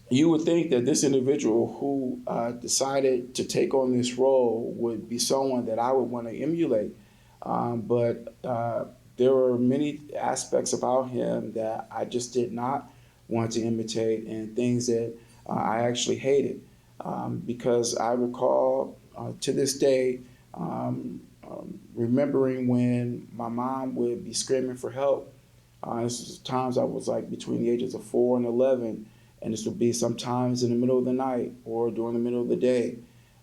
you would think that this individual who decided to take on this role would be someone that I would want to emulate. But there were many aspects about him that I just did not want to imitate, and things that I actually hated. Because I recall to this day remembering when my mom would be screaming for help. This was times I was like between the ages of 4 and 11, and this would be sometimes in the middle of the night or during the middle of the day.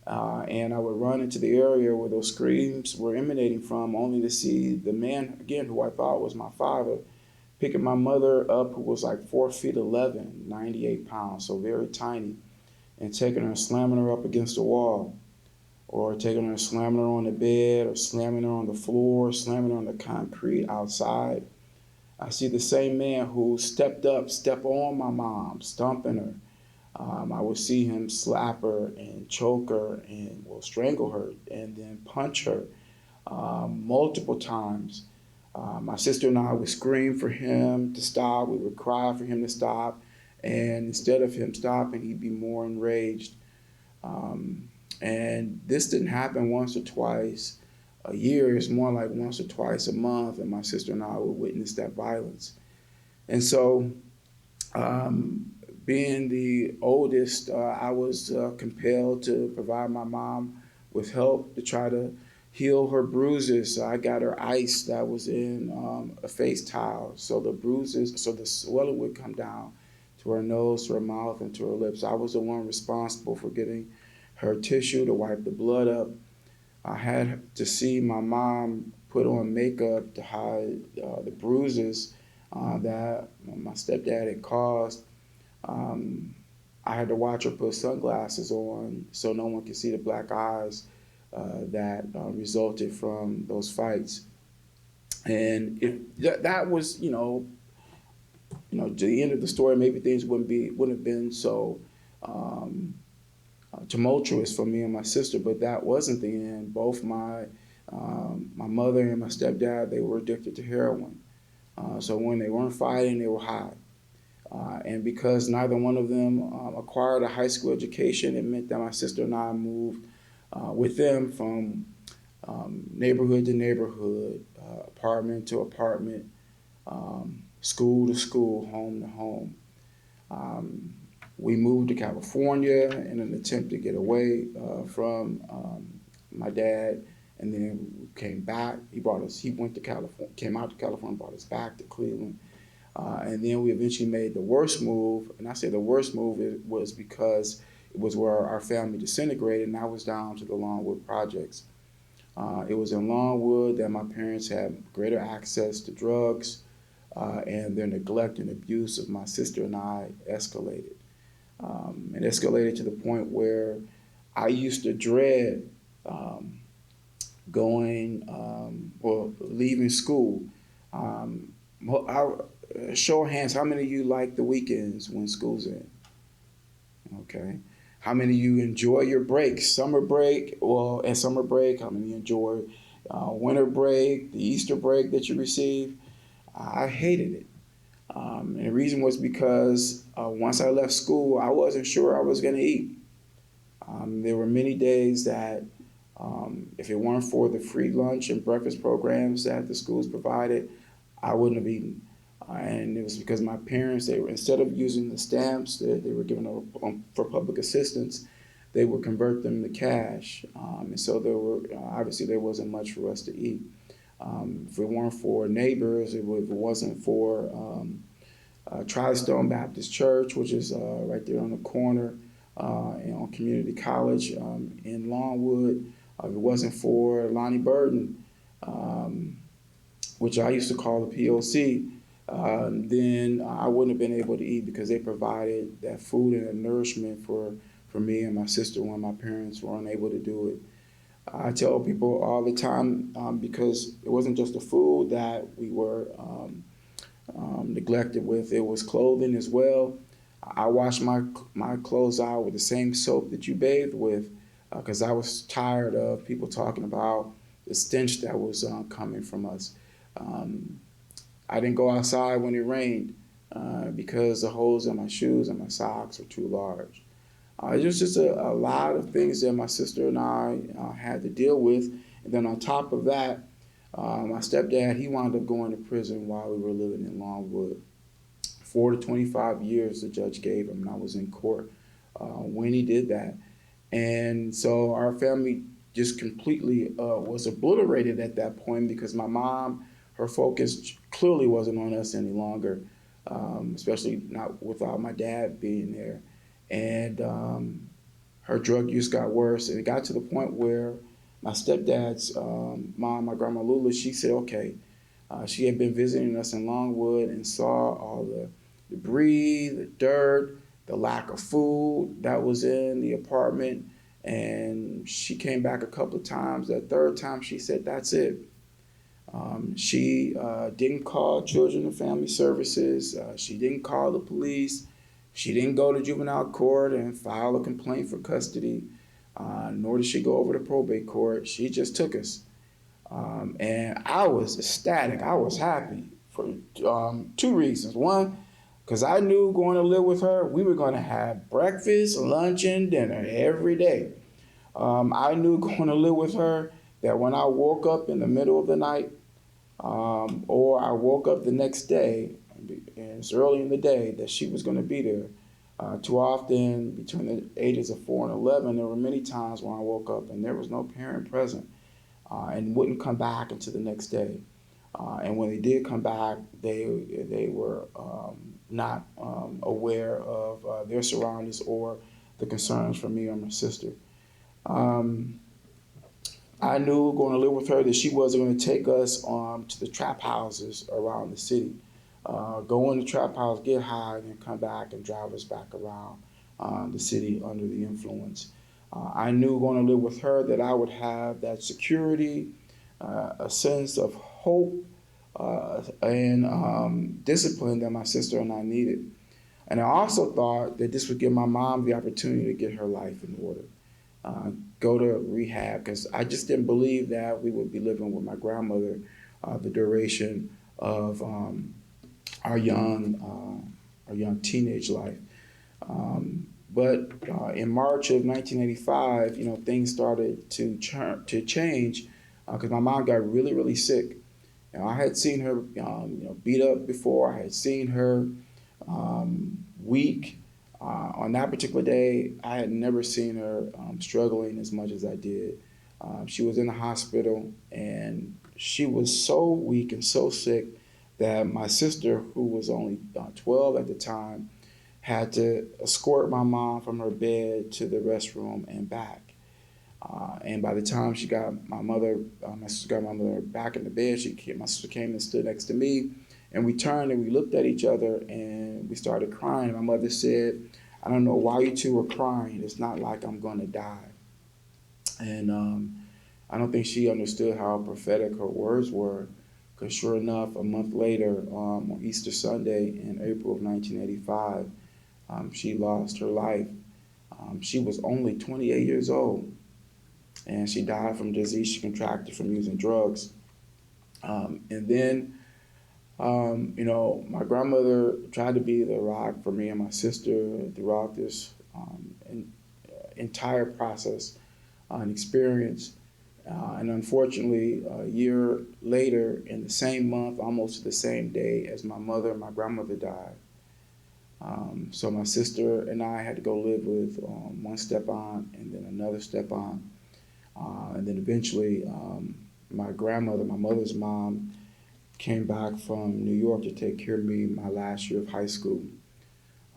And I would run into the area where those screams were emanating from, only to see the man, again, who I thought was my father, picking my mother up, who was like 4'11", 98 pounds, so very tiny, and taking her and slamming her up against the wall, or taking her and slamming her on the bed, or slamming her on the floor, slamming her on the concrete outside. I see the same man who stepped on my mom, stomping her. I would see him slap her and choke her and strangle her and then punch her. multiple times. My sister and I would scream for him to stop. We would cry for him to stop. And instead of him stopping, he'd be more enraged. And this didn't happen once or twice a year. It's more like once or twice a month. And my sister and I would witness that violence. And so, being the oldest, I was compelled to provide my mom with help to try to heal her bruises. I got her ice that was in a face towel, so the bruises, so the swelling would come down to her nose, to her mouth, and to her lips. I was the one responsible for getting her tissue to wipe the blood up. I had to see my mom put on makeup to hide the bruises that my stepdad had caused. I had to watch her put sunglasses on so no one could see the black eyes that resulted from those fights. And if that was, the end of the story, maybe things wouldn't have been so tumultuous for me and my sister, but that wasn't the end. Both my mother and my stepdad, they were addicted to heroin. So when they weren't fighting, they were high. And because neither one of them acquired a high school education, it meant that my sister and I moved with them from neighborhood to neighborhood, apartment to apartment, school to school, home to home. We moved to California in an attempt to get away from my dad, and then we came back. He went to California, came out to California, brought us back to Cleveland. And then we eventually made the worst move, and I say the worst move was because it was where our family disintegrated, and I was down to the Longwood projects. It was in Longwood that my parents had greater access to drugs, and their neglect and abuse of my sister and I escalated. It escalated to the point where I used to dread leaving school. Show of hands, how many of you like the weekends when school's in? Okay. How many of you enjoy your breaks? Summer break, and summer break, how many enjoy winter break, the Easter break that you receive? I hated it. And the reason was because once I left school, I wasn't sure I was going to eat. There were many days that if it weren't for the free lunch and breakfast programs that the schools provided, I wouldn't have eaten. And it was because my parents, instead of using the stamps that they were given for public assistance, they would convert them to cash. And so obviously there wasn't much for us to eat. If it weren't for neighbors, if it wasn't for Tri-Stone Baptist Church, which is right there on the corner on Community College in Longwood, if it wasn't for Lonnie Burton, which I used to call the POC, then I wouldn't have been able to eat because they provided that food and that nourishment for me and my sister when my parents were unable to do it. I tell people all the time, because it wasn't just the food that we were neglected with, it was clothing as well. I washed my clothes out with the same soap that you bathed with because I was tired of people talking about the stench that was coming from us. I didn't go outside when it rained because the holes in my shoes and my socks were too large. It was just a lot of things that my sister and I had to deal with. And then on top of that, my stepdad, he wound up going to prison while we were living in Longwood. 4 to 25 years the judge gave him, and I was in court when he did that. And so our family just completely was obliterated at that point because my mom, her focus clearly wasn't on us any longer, especially not without my dad being there. And her drug use got worse, and it got to the point where my stepdad's mom, my grandma Lula, she said, okay, she had been visiting us in Longwood and saw all the debris, the dirt, the lack of food that was in the apartment. And she came back a couple of times. That third time, she said, that's it. She didn't call Children and Family Services. She didn't call the police. She didn't go to juvenile court and file a complaint for custody, nor did she go over to probate court. She just took us. And I was ecstatic. I was happy for two reasons. One, because I knew going to live with her, we were going to have breakfast, lunch, and dinner every day. I knew going to live with her that when I woke up in the middle of the night, or I woke up the next day, and it's early in the day, that she was going to be there. Too often, between the ages of 4 and 11, there were many times when I woke up and there was no parent present, and wouldn't come back until the next day. And when they did come back, they were not aware of their surroundings or the concerns for me or my sister. I knew going to live with her that she wasn't going to take us to the trap houses around the city. Go in the trap house, get high, and then come back and drive us back around the city under the influence. I knew going to live with her that I would have that security, a sense of hope, and discipline that my sister and I needed. And I also thought that this would give my mom the opportunity to get her life in order, go to rehab, because I just didn't believe that we would be living with my grandmother the duration of our young teenage life. But in March of 1985, things started to change because my mom got really, really sick. I had seen her, beat up before. I had seen her weak. On that particular day, I had never seen her struggling as much as I did. She was in the hospital, and she was so weak and so sick that my sister, who was only 12 at the time, had to escort my mom from her bed to the restroom and back. And by the time she got my sister got my mother back in the bed, my sister came and stood next to me, and we turned and we looked at each other and we started crying. My mother said, "I don't know why you two are crying. It's not like I'm going to die." And I don't think she understood how prophetic her words were, because sure enough, a month later, on Easter Sunday in April of 1985, she lost her life. She was only 28 years old, and she died from disease she contracted from using drugs. And then, my grandmother tried to be the rock for me and my sister throughout this entire process and experience. And unfortunately, a year later, in the same month, almost the same day as my mother and my grandmother died. So my sister and I had to go live with one step-aunt and then another step-aunt. And then eventually, my grandmother, my mother's mom, came back from New York to take care of me my last year of high school.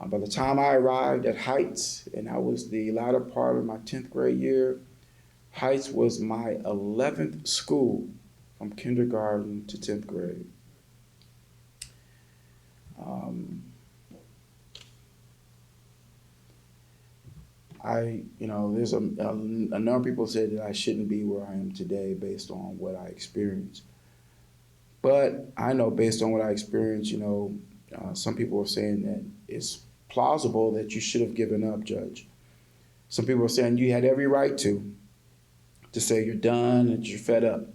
By the time I arrived at Heights, and that was the latter part of my 10th grade year, Heights was my 11th school from kindergarten to 10th grade. There's a number of people said that I shouldn't be where I am today based on what I experienced. But I know based on what I experienced, some people are saying that it's plausible that you should have given up, Judge. Some people are saying you had every right to say you're done and you're fed up.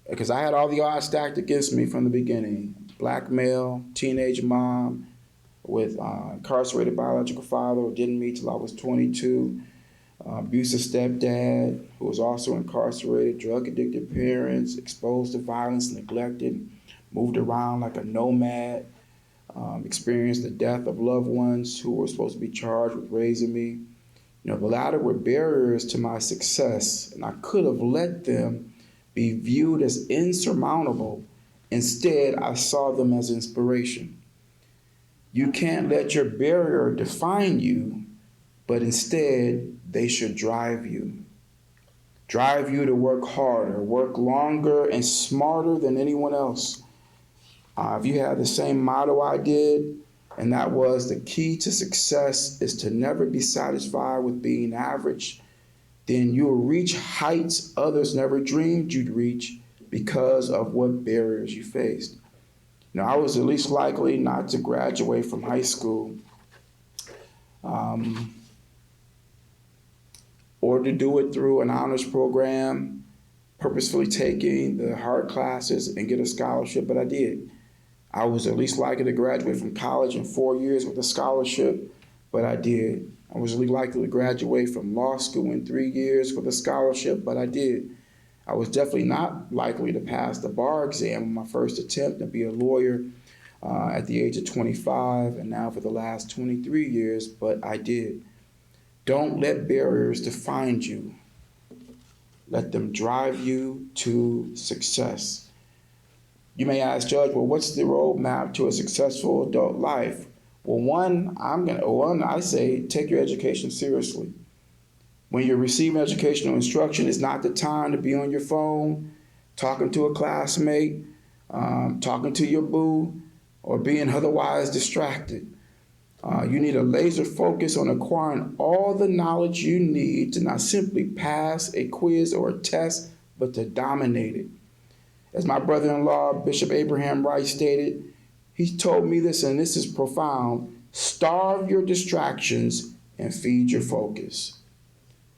Because I had all the odds stacked against me from the beginning. Black male, teenage mom, with incarcerated biological father who didn't meet till I was 22, abusive stepdad who was also incarcerated, drug-addicted parents, exposed to violence, neglected, moved around like a nomad, experienced the death of loved ones who were supposed to be charged with raising me. The latter were barriers to my success, and I could have let them be viewed as insurmountable. Instead, I saw them as inspiration. You can't let your barrier define you, but instead, they should drive you. Drive you to work harder, work longer and smarter than anyone else. If you had the same motto I did, and that was the key to success is to never be satisfied with being average, then you'll reach heights others never dreamed you'd reach because of what barriers you faced. I was the least likely not to graduate from high school or to do it through an honors program purposefully taking the hard classes and get a scholarship, but I did. I was at least likely to graduate from college in 4 years with a scholarship, but I did. I was really likely to graduate from law school in 3 years with a scholarship, but I did. I was definitely not likely to pass the bar exam on my first attempt to be a lawyer at the age of 25, and now for the last 23 years, but I did. Don't let barriers define you. Let them drive you to success. You may ask, Judge, well, what's the roadmap to a successful adult life? Well, I say take your education seriously. When you're receiving educational instruction, it's not the time to be on your phone, talking to a classmate, talking to your boo, or being otherwise distracted. You need a laser focus on acquiring all the knowledge you need to not simply pass a quiz or a test, but to dominate it. As my brother-in-law, Bishop Abraham Wright, stated, he told me this, and this is profound: starve your distractions and feed your focus.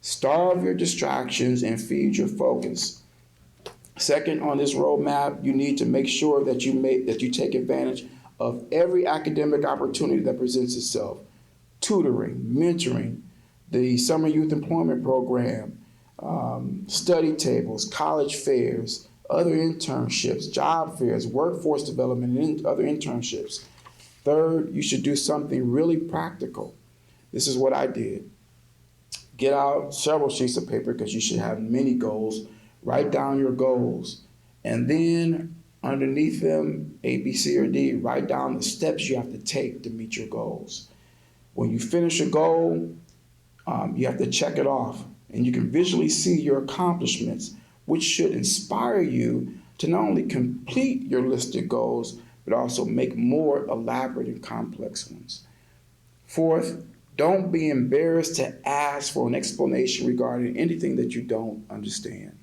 Starve your distractions and feed your focus. Second, on this roadmap, you need to make sure that you take advantage of every academic opportunity that presents itself. Tutoring, mentoring, the Summer Youth Employment Program, study tables, college fairs, other internships, job fairs, workforce development, and other internships. Third, you should do something really practical. This is what I did. Get out several sheets of paper, because you should have many goals. Write down your goals. And then underneath them, A, B, C, or D, write down the steps you have to take to meet your goals. When you finish a goal, you have to check it off. And you can visually see your accomplishments, which should inspire you to not only complete your listed goals, but also make more elaborate and complex ones. Fourth, don't be embarrassed to ask for an explanation regarding anything that you don't understand.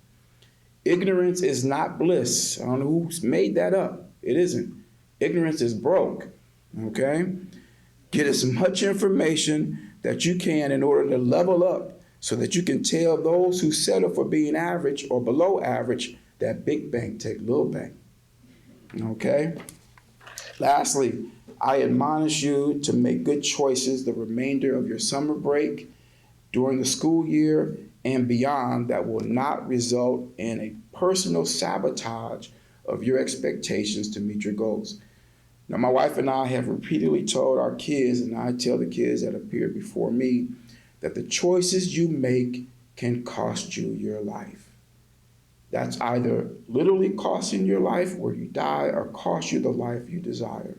Ignorance is not bliss. I don't know who's made that up. It isn't. Ignorance is broke, okay? Get as much information that you can in order to level up, so that you can tell those who settle for being average or below average that big bank take little bank, okay? Lastly, I admonish you to make good choices the remainder of your summer break, during the school year, and beyond, that will not result in a personal sabotage of your expectations to meet your goals. Now, my wife and I have repeatedly told our kids, and I tell the kids that appeared before me, that the choices you make can cost you your life. That's either literally costing your life where you die, or cost you the life you desire.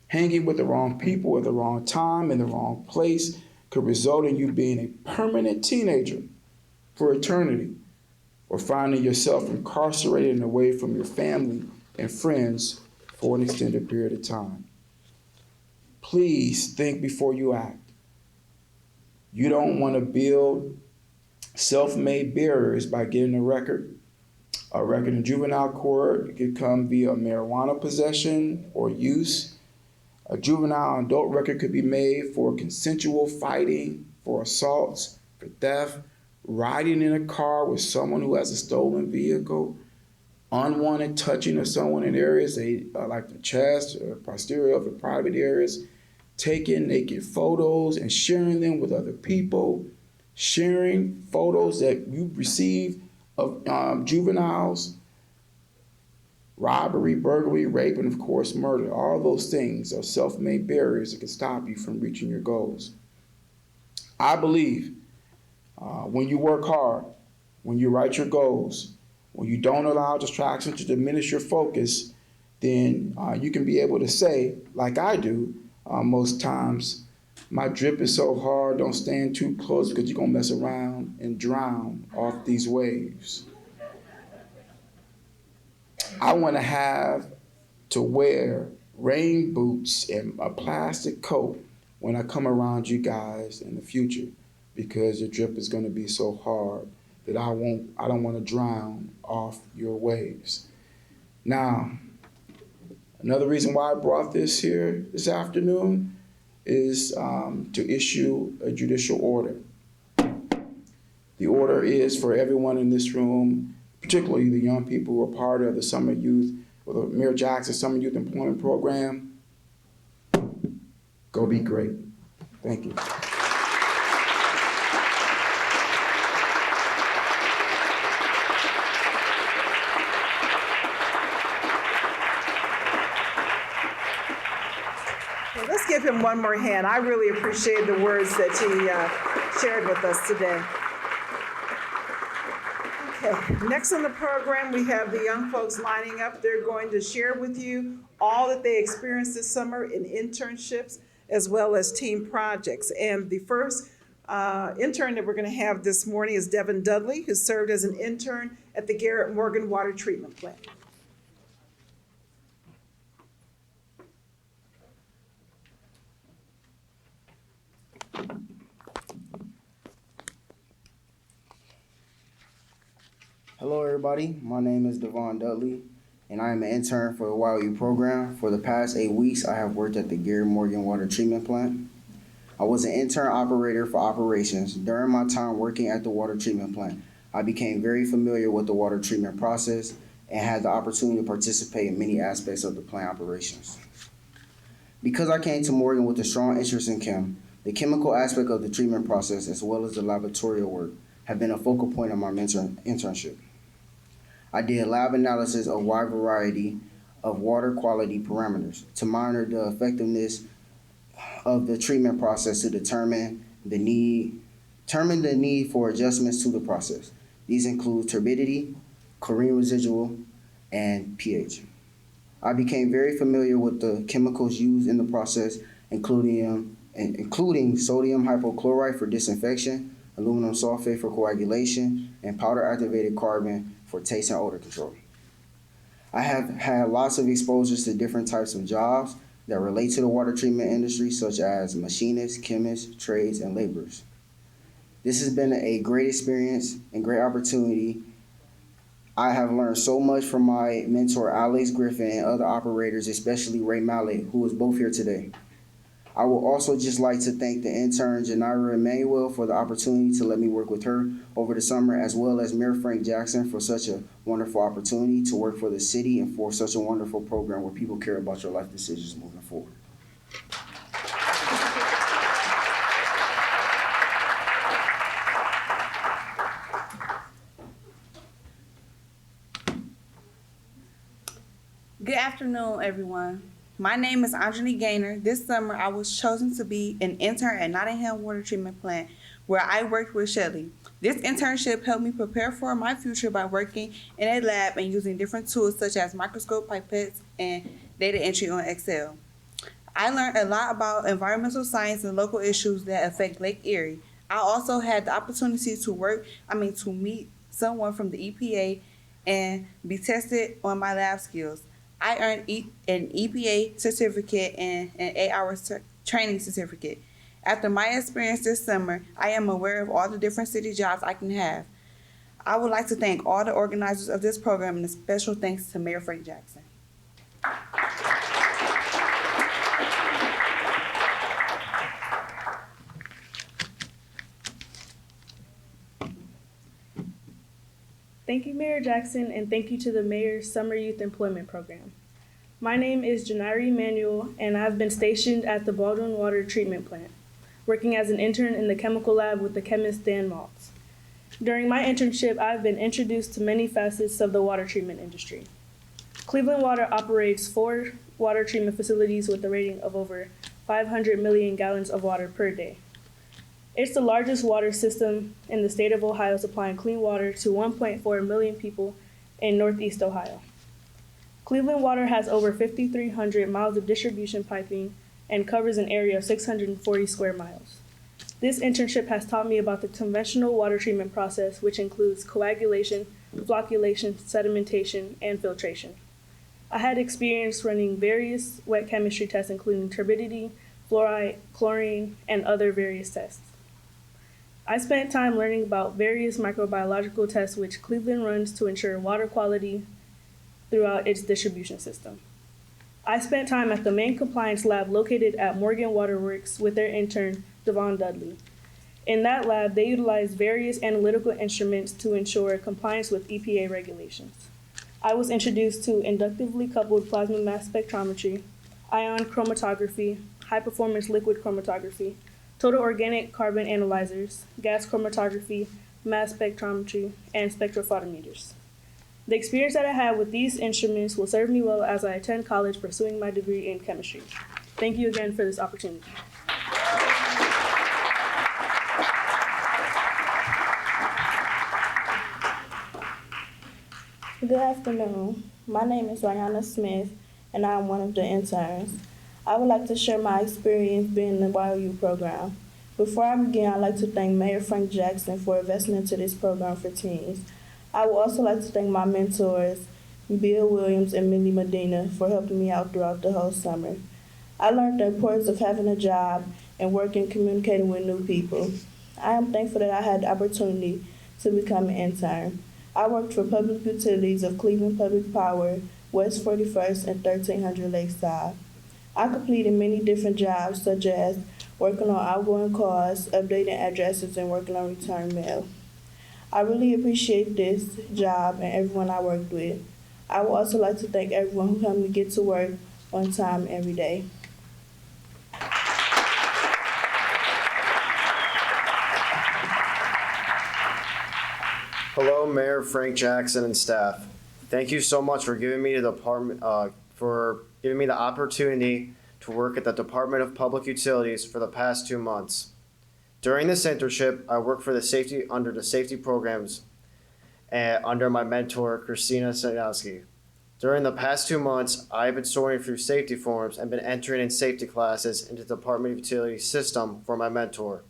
Hanging with the wrong people at the wrong time in the wrong place could result in you being a permanent teenager for eternity, or finding yourself incarcerated and away from your family and friends for an extended period of time. Please think before you act. You don't want to build self-made barriers by getting a record. A record in juvenile court could come via marijuana possession or use. A juvenile and adult record could be made for consensual fighting, for assaults, for theft, riding in a car with someone who has a stolen vehicle, unwanted touching of someone in areas like the chest or posterior of the private areas, taking naked photos and sharing them with other people, sharing photos that you receive of juveniles, robbery, burglary, rape, and of course murder. All those things are self-made barriers that can stop you from reaching your goals. I believe when you work hard, when you write your goals, when you don't allow distraction to diminish your focus, then you can be able to say, like I do most times, my drip is so hard, don't stand too close because you're gonna mess around and drown off these waves. I wanna have to wear rain boots and a plastic coat when I come around you guys in the future, because your drip is gonna be so hard that I don't wanna drown off your waves. Now, another reason why I brought this here this afternoon is to issue a judicial order. The order is for everyone in this room, particularly the young people who are part of the Summer Youth or the Mayor Jackson Summer Youth Employment Program. Go be great. Thank you. Well, let's give him one more hand. I really appreciate the words that he shared with us today. Okay, next on the program, we have the young folks lining up. They're going to share with you all that they experienced this summer in internships as well as team projects. And the first intern that we're going to have this morning is Devin Dudley, who served as an intern at the Garrett Morgan Water Treatment Plant. Hello everybody, my name is Devon Dudley and I am an intern for the YOU program. For the past 8 weeks, I have worked at the Garrett Morgan Water Treatment Plant. I was an intern operator for operations. During my time working at the water treatment plant, I became very familiar with the water treatment process and had the opportunity to participate in many aspects of the plant operations. Because I came to Morgan with a strong interest in chem, the chemical aspect of the treatment process as well as the laboratorial work have been a focal point of my internship. I did lab analysis of a wide variety of water quality parameters to monitor the effectiveness of the treatment process to determine the need for adjustments to the process. These include turbidity, chlorine residual, and pH. I became very familiar with the chemicals used in the process, including sodium hypochlorite for disinfection, aluminum sulfate for coagulation, and powder activated carbon for taste and odor control. I have had lots of exposures to different types of jobs that relate to the water treatment industry, such as machinists, chemists, trades, and laborers. This has been a great experience and great opportunity. I have learned so much from my mentor, Alex Griffin, and other operators, especially Ray Mallet, who is both here today. I would also just like to thank the intern, Janira Emanuel, for the opportunity to let me work with her over the summer, as well as Mayor Frank Jackson for such a wonderful opportunity to work for the city and for such a wonderful program where people care about your life decisions moving forward. Good afternoon, everyone. My name is Anjali Gaynor. This summer, I was chosen to be an intern at Nottingham Water Treatment Plant, where I worked with Shelly. This internship helped me prepare for my future by working in a lab and using different tools such as microscope, pipettes, and data entry on Excel. I learned a lot about environmental science and local issues that affect Lake Erie. I also had the opportunity to meet someone from the EPA and be tested on my lab skills. I earned an EPA certificate and an 8-hour training certificate. After my experience this summer, I am aware of all the different city jobs I can have. I would like to thank all the organizers of this program and a special thanks to Mayor Frank Jackson. Thank you, Mayor Jackson, and thank you to the Mayor's Summer Youth Employment Program. My name is Janari Emanuel, and I've been stationed at the Baldwin Water Treatment Plant, working as an intern in the chemical lab with the chemist Dan Maltz. During my internship, I've been introduced to many facets of the water treatment industry. Cleveland Water operates 4 water treatment facilities with a rating of over 500 million gallons of water per day. It's the largest water system in the state of Ohio, supplying clean water to 1.4 million people in Northeast Ohio. Cleveland Water has over 5,300 miles of distribution piping and covers an area of 640 square miles. This internship has taught me about the conventional water treatment process, which includes coagulation, flocculation, sedimentation, and filtration. I had experience running various wet chemistry tests, including turbidity, fluoride, chlorine, and other various tests. I spent time learning about various microbiological tests which Cleveland runs to ensure water quality throughout its distribution system. I spent time at the main compliance lab located at Morgan Water Works with their intern, Devon Dudley. In that lab, they utilized various analytical instruments to ensure compliance with EPA regulations. I was introduced to inductively coupled plasma mass spectrometry, ion chromatography, high-performance liquid chromatography, total organic carbon analyzers, gas chromatography, mass spectrometry, and spectrophotometers. The experience that I had with these instruments will serve me well as I attend college pursuing my degree in chemistry. Thank you again for this opportunity. Good afternoon. My name is Rihanna Smith, and I am one of the interns. I would like to share my experience being in the YOU program. Before I begin, I'd like to thank Mayor Frank Jackson for investing into this program for teens. I would also like to thank my mentors, Bill Williams and Millie Medina, for helping me out throughout the whole summer. I learned the importance of having a job and working and communicating with new people. I am thankful that I had the opportunity to become an intern. I worked for Public Utilities of Cleveland Public Power, West 41st and 1300 Lakeside. I completed many different jobs, such as working on outgoing calls, updating addresses, and working on return mail. I really appreciate this job and everyone I worked with. I would also like to thank everyone who helped me get to work on time every day. Hello, Mayor Frank Jackson and staff. Thank you so much for giving me the opportunity to work at the Department of Public Utilities for the past 2 months. During this internship, I worked for the safety programs under my mentor, Christina Sanowski. During the past 2 months, I've been sorting through safety forms and been entering in safety classes into the Department of Utilities system for my mentor.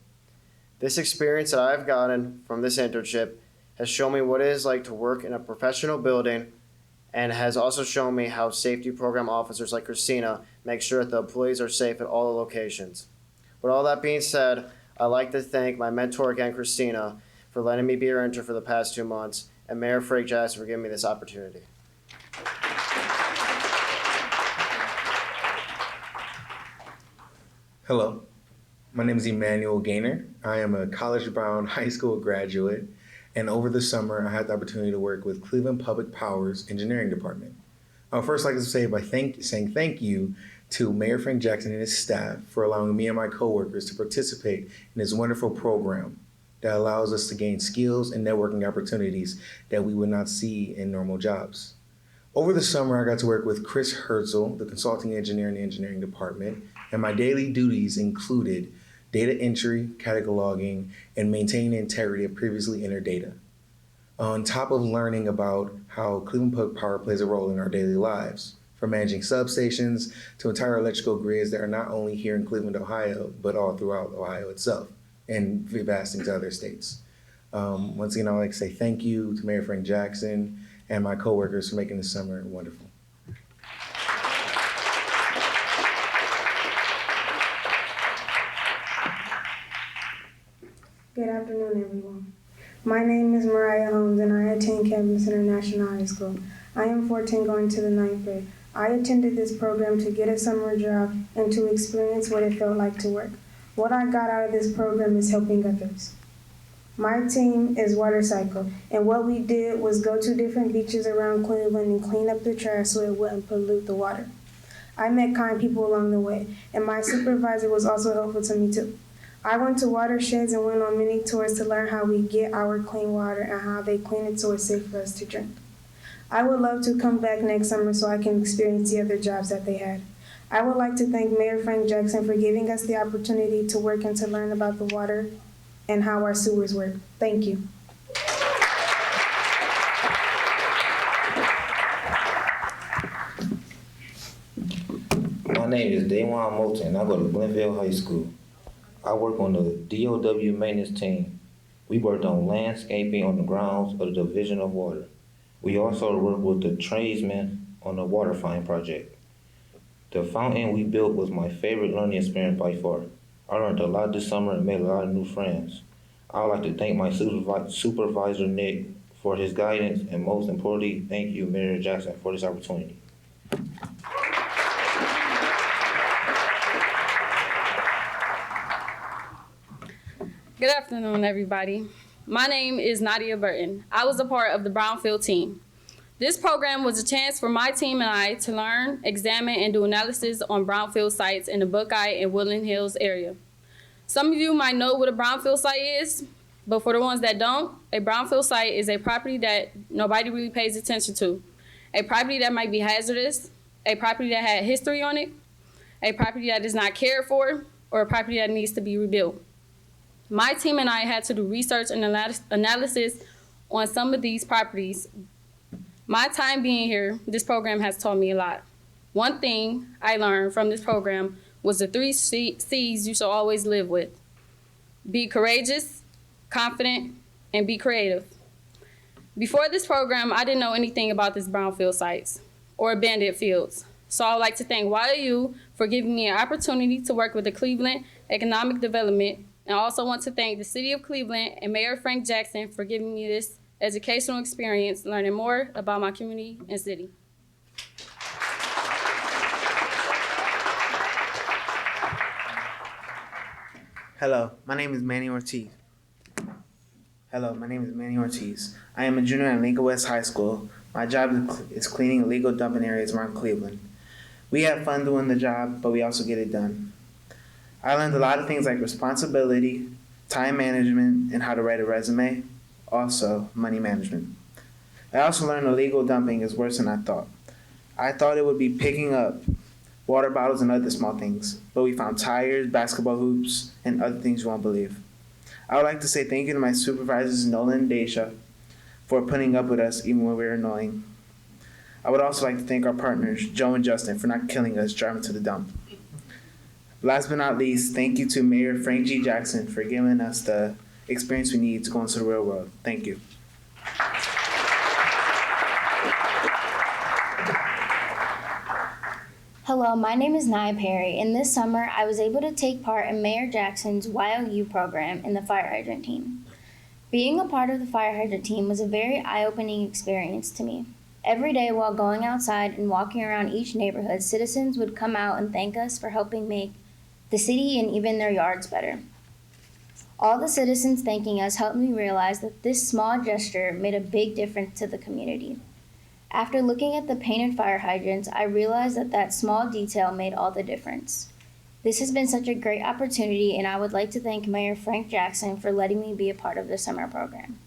This experience that I've gotten from this internship has shown me what it is like to work in a professional building and has also shown me how safety program officers like Christina make sure that the employees are safe at all the locations. With all that being said, I'd like to thank my mentor again, Christina, for letting me be her intern for the past 2 months, and Mayor Frank Jackson for giving me this opportunity. Hello, my name is Emmanuel Gaynor. I am a college-bound high school graduate, and over the summer, I had the opportunity to work with Cleveland Public Power's engineering department. I would first like to say saying thank you to Mayor Frank Jackson and his staff for allowing me and my coworkers to participate in this wonderful program that allows us to gain skills and networking opportunities that we would not see in normal jobs. Over the summer, I got to work with Chris Herzl, the consulting engineer in the engineering department, and my daily duties included data entry, cataloging, and maintaining the integrity of previously entered data. On top of learning about how Cleveland Public Power plays a role in our daily lives, from managing substations to entire electrical grids that are not only here in Cleveland, Ohio, but all throughout Ohio itself and vast into other states. Once again, I'd like to say thank you to Mayor Frank Jackson and my coworkers for making this summer wonderful. Good afternoon, everyone. My name is Mariah Holmes, and I attend Campus International High School. I am 14, going to the 9th grade. I attended this program to get a summer job and to experience what it felt like to work. What I got out of this program is helping others. My team is Water Cycle, and what we did was go to different beaches around Cleveland and clean up the trash so it wouldn't pollute the water. I met kind people along the way, and my supervisor was also helpful to me too. I went to watersheds and went on many tours to learn how we get our clean water and how they clean it so it's safe for us to drink. I would love to come back next summer so I can experience the other jobs that they had. I would like to thank Mayor Frank Jackson for giving us the opportunity to work and to learn about the water and how our sewers work. Thank you. My name is Daywan Moulton. I go to Glenville High School. I work on the DOW maintenance team. We worked on landscaping on the grounds of the Division of Water. We also worked with the tradesmen on the water fountain project. The fountain we built was my favorite learning experience by far. I learned a lot this summer and made a lot of new friends. I would like to thank my supervisor, Nick, for his guidance, and most importantly, thank you, Mayor Jackson, for this opportunity. Good afternoon, everybody. My name is Nadia Burton. I was a part of the Brownfield team. This program was a chance for my team and I to learn, examine, and do analysis on brownfield sites in the Buckeye and Woodland Hills area. Some of you might know what a brownfield site is, but for the ones that don't, a brownfield site is a property that nobody really pays attention to. A property that might be hazardous, a property that had history on it, a property that is not cared for, or a property that needs to be rebuilt. My team and I had to do research and analysis on some of these properties. My time being here, this program has taught me a lot. One thing I learned from this program was the 3 C's you should always live with. Be courageous, confident, and be creative. Before this program, I didn't know anything about these brownfield sites or abandoned fields. So I would like to thank YOU for giving me an opportunity to work with the Cleveland Economic Development, and I also want to thank the City of Cleveland and Mayor Frank Jackson for giving me this educational experience, learning more about my community and city. Hello, my name is Manny Ortiz. I am a junior at Lincoln West High School. My job is cleaning illegal dumping areas around Cleveland. We have fun doing the job, but we also get it done. I learned a lot of things like responsibility, time management, and how to write a resume, also money management. I also learned illegal dumping is worse than I thought. I thought it would be picking up water bottles and other small things, but we found tires, basketball hoops, and other things you won't believe. I would like to say thank you to my supervisors, Nolan and Daisha, for putting up with us even when we were annoying. I would also like to thank our partners, Joe and Justin, for not killing us driving to the dump. Last but not least, thank you to Mayor Frank G. Jackson for giving us the experience we need to go into the real world. Thank you. Hello, my name is Nia Perry, and this summer I was able to take part in Mayor Jackson's YOU program in the fire hydrant team. Being a part of the fire hydrant team was a very eye-opening experience to me. Every day while going outside and walking around each neighborhood, citizens would come out and thank us for helping make the city and even their yards better. All the citizens thanking us helped me realize that this small gesture made a big difference to the community. After looking at the painted fire hydrants, I realized that that small detail made all the difference. This has been such a great opportunity, and I would like to thank Mayor Frank Jackson for letting me be a part of the summer program.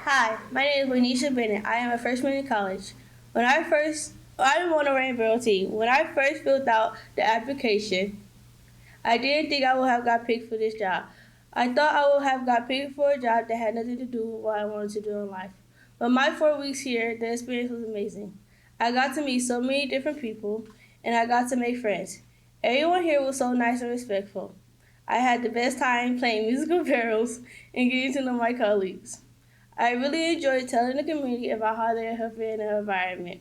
Hi, my name is Lanisha Bennett. I am a freshman in college. I'm on a rainbow team. When I first filled out the application, I didn't think I would have got picked for this job. I thought I would have got picked for a job that had nothing to do with what I wanted to do in life. But my 4 weeks here, the experience was amazing. I got to meet so many different people, and I got to make friends. Everyone here was so nice and respectful. I had the best time playing musical barrels and getting to know my colleagues. I really enjoyed telling the community about how they are helping in the environment.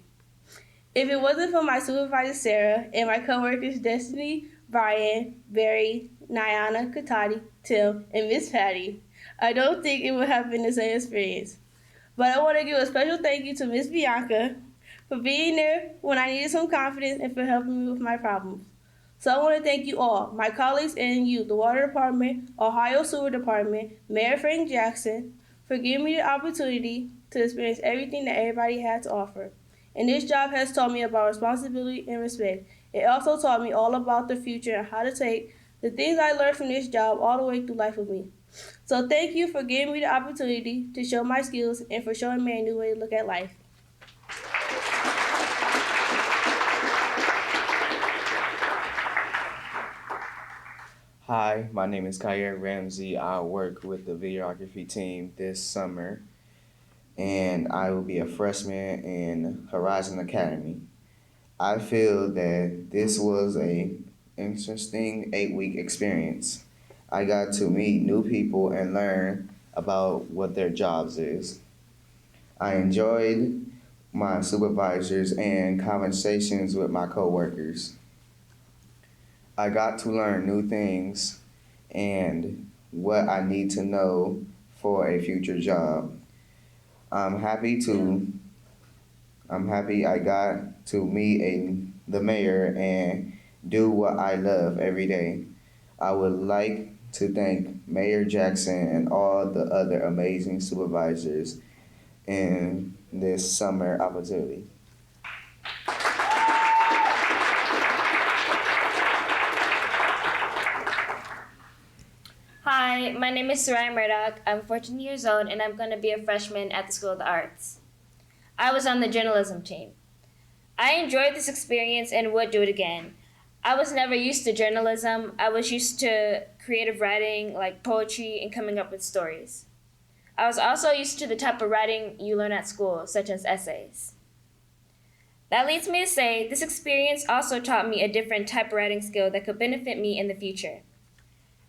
If it wasn't for my supervisor, Sarah, and my coworkers, Destiny, Brian, Barry, Nyana, Katati, Tim, and Miss Patty, I don't think it would have been the same experience. But I want to give a special thank you to Miss Bianca for being there when I needed some confidence and for helping me with my problems. So I want to thank you all, my colleagues and you, the Water Department, Ohio Sewer Department, Mayor Frank Jackson, for giving me the opportunity to experience everything that everybody had to offer. And this job has taught me about responsibility and respect. It also taught me all about the future and how to take the things I learned from this job all the way through life with me. So thank you for giving me the opportunity to show my skills and for showing me a new way to look at life. Hi, my name is Kyer Ramsey. I work with the videography team this summer, and I will be a freshman in Horizon Academy. I feel that this was an interesting 8-week experience. I got to meet new people and learn about what their jobs is. I enjoyed my supervisors and conversations with my coworkers. I got to learn new things and what I need to know for a future job. I'm happy I got to meet a the mayor and do what I love every day. I would like to thank Mayor Jackson and all the other amazing supervisors in this summer opportunity. Hi, my name is Soraya Murdoch. I'm 14 years old and I'm going to be a freshman at the School of the Arts. I was on the journalism team. I enjoyed this experience and would do it again. I was never used to journalism. I was used to creative writing like poetry and coming up with stories. I was also used to the type of writing you learn at school, such as essays. That leads me to say this experience also taught me a different type of writing skill that could benefit me in the future.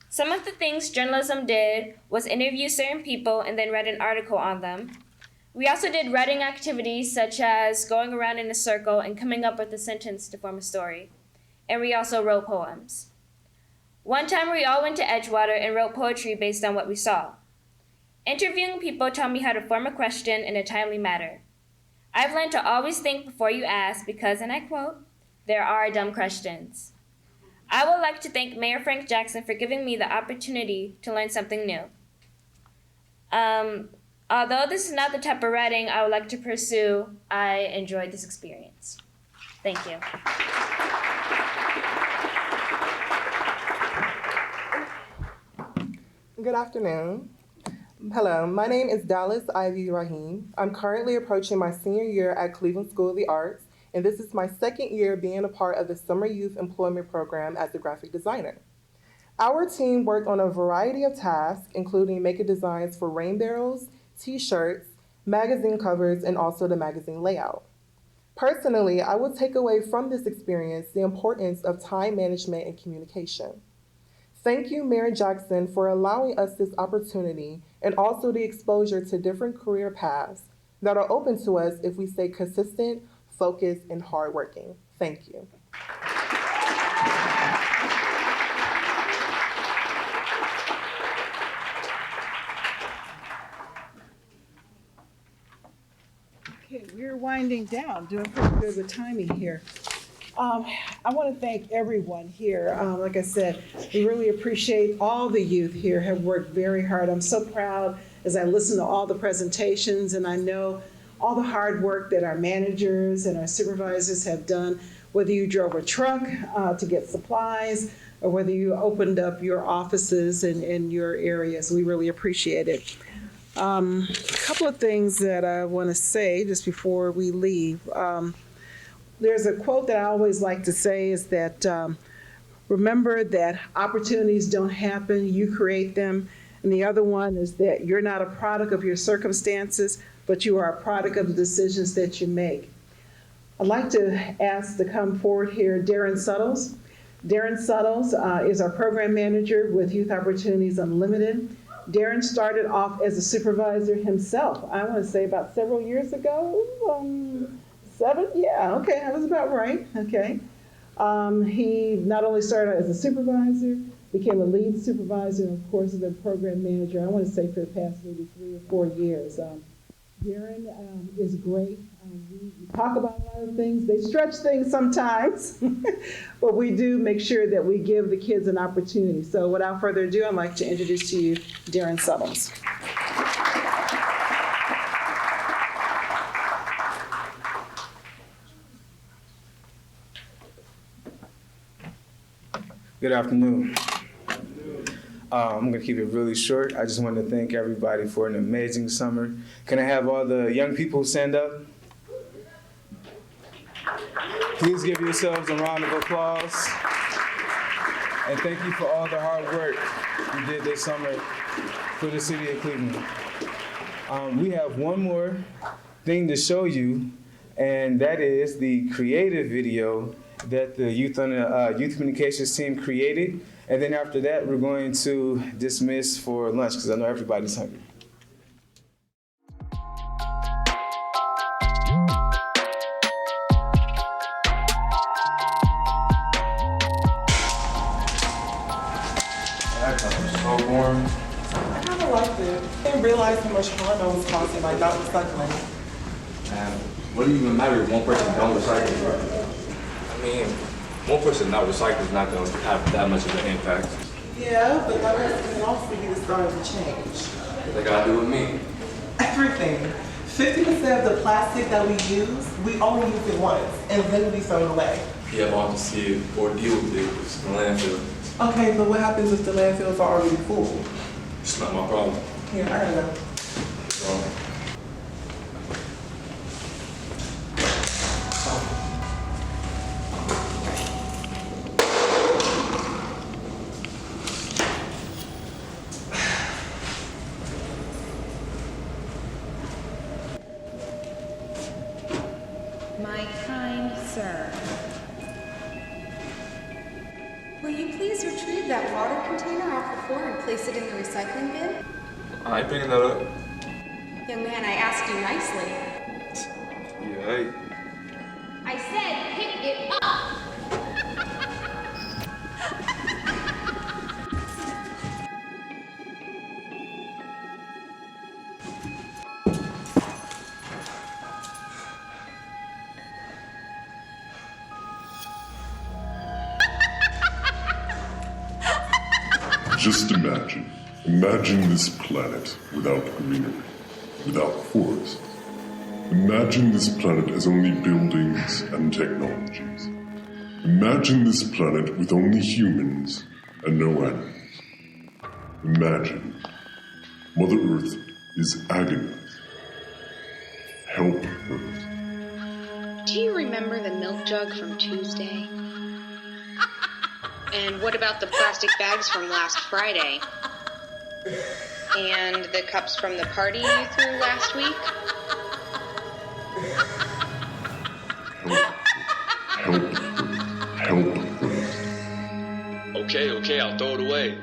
Some of the things journalism did was interview certain people and then write an article on them. We also did writing activities such as going around in a circle and coming up with a sentence to form a story. And we also wrote poems. One time we all went to Edgewater and wrote poetry based on what we saw. Interviewing people taught me how to form a question in a timely manner. I've learned to always think before you ask because, and I quote, there are dumb questions. I would like to thank Mayor Frank Jackson for giving me the opportunity to learn something new. Although this is not the type of writing I would like to pursue, I enjoyed this experience. Thank you. Good afternoon. Hello, my name is Dallas Ivy Rahim. I'm currently approaching my senior year at Cleveland School of the Arts, and this is my second year being a part of the Summer Youth Employment Program as a graphic designer. Our team worked on a variety of tasks, including making designs for rain barrels, t-shirts, magazine covers, and also the magazine layout. Personally, I would take away from this experience the importance of time management and communication. Thank you, Mayor Jackson, for allowing us this opportunity and also the exposure to different career paths that are open to us if we stay consistent, focused, and hardworking. Thank you. Okay, we're winding down, doing pretty good with timing here. I want to thank everyone here. Like I said, we really appreciate all the youth here have worked very hard. I'm so proud as I listen to all the presentations, and I know all the hard work that our managers and our supervisors have done, whether you drove a truck to get supplies or whether you opened up your offices in your areas. We really appreciate it. A couple of things that I want to say just before we leave. There's a quote that I always like to say is that remember that opportunities don't happen, you create them. And the other one is that you're not a product of your circumstances, but you are a product of the decisions that you make. I'd like to ask to come forward here Darren Suttles. Darren Suttles is our program manager with Youth Opportunities Unlimited. Darren started off as a supervisor himself, I want to say about several years ago. 7? Yeah, okay, that was about right, okay. He not only started as a supervisor, became a lead supervisor, and of course, the program manager, I want to say for the past maybe 3 or 4 years. Darren is great. We talk about a lot of things. They stretch things sometimes, but we do make sure that we give the kids an opportunity. So without further ado, I'd like to introduce to you Darren Suttles. Good afternoon. I'm going to keep it really short. I just want to thank everybody for an amazing summer. Can I have all the young people stand up? Please give yourselves a round of applause. And thank you for all the hard work you did this summer for the city of Cleveland. We have one more thing to show you, and that is the creative video that the youth communications team created. And then after that, we're going to dismiss for lunch because I know everybody's hungry. That was so boring. I kind of liked it. I didn't realize how much harm I was causing by not recycling. What do you even matter if one person don't recycle? I mean, one person not recycling is not going to have that much of an impact. Yeah, but that doesn't mean also for you to start the change. What they got to do with me? Everything. 50% of the plastic that we use, we only use it once, and then we throw it away. Yeah, but I have to see it or deal with it. It's in the landfill. Okay, but what happens if the landfills are already full? It's not my problem. Yeah, I don't know. My kind sir, will you please retrieve that water container off the floor and place it in the recycling bin? I ain't picking that up. Young man, I asked you nicely. Yeah, hey. I said pick it up! Just imagine. Imagine this planet without greenery, without forests. Imagine this planet as only buildings and technologies. Imagine this planet with only humans and no animals. Imagine. Mother Earth is agonizing. Help Earth. Do you remember the milk jug from Tuesday? And what about the plastic bags from last Friday? And the cups from the party you threw last week? Help Earth. Okay, I'll throw it away.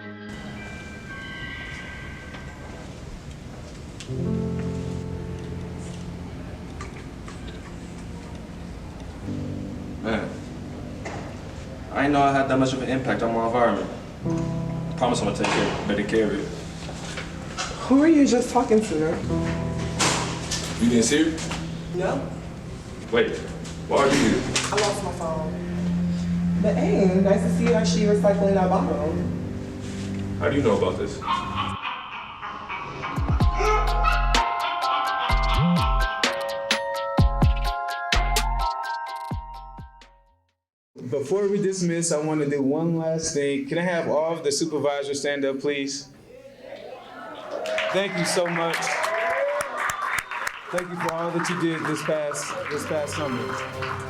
Man, I didn't know I had that much of an impact on my environment. I promise I'm gonna take better care of it. Who are you just talking to? You didn't see her? No. Wait, why are you here? I lost my phone. But hey, nice to see you actually recycling that bottle. How do you know about this? Before we dismiss, I want to do one last thing. Can I have all of the supervisors stand up, please? Thank you so much. Thank you for all that you did this past summer.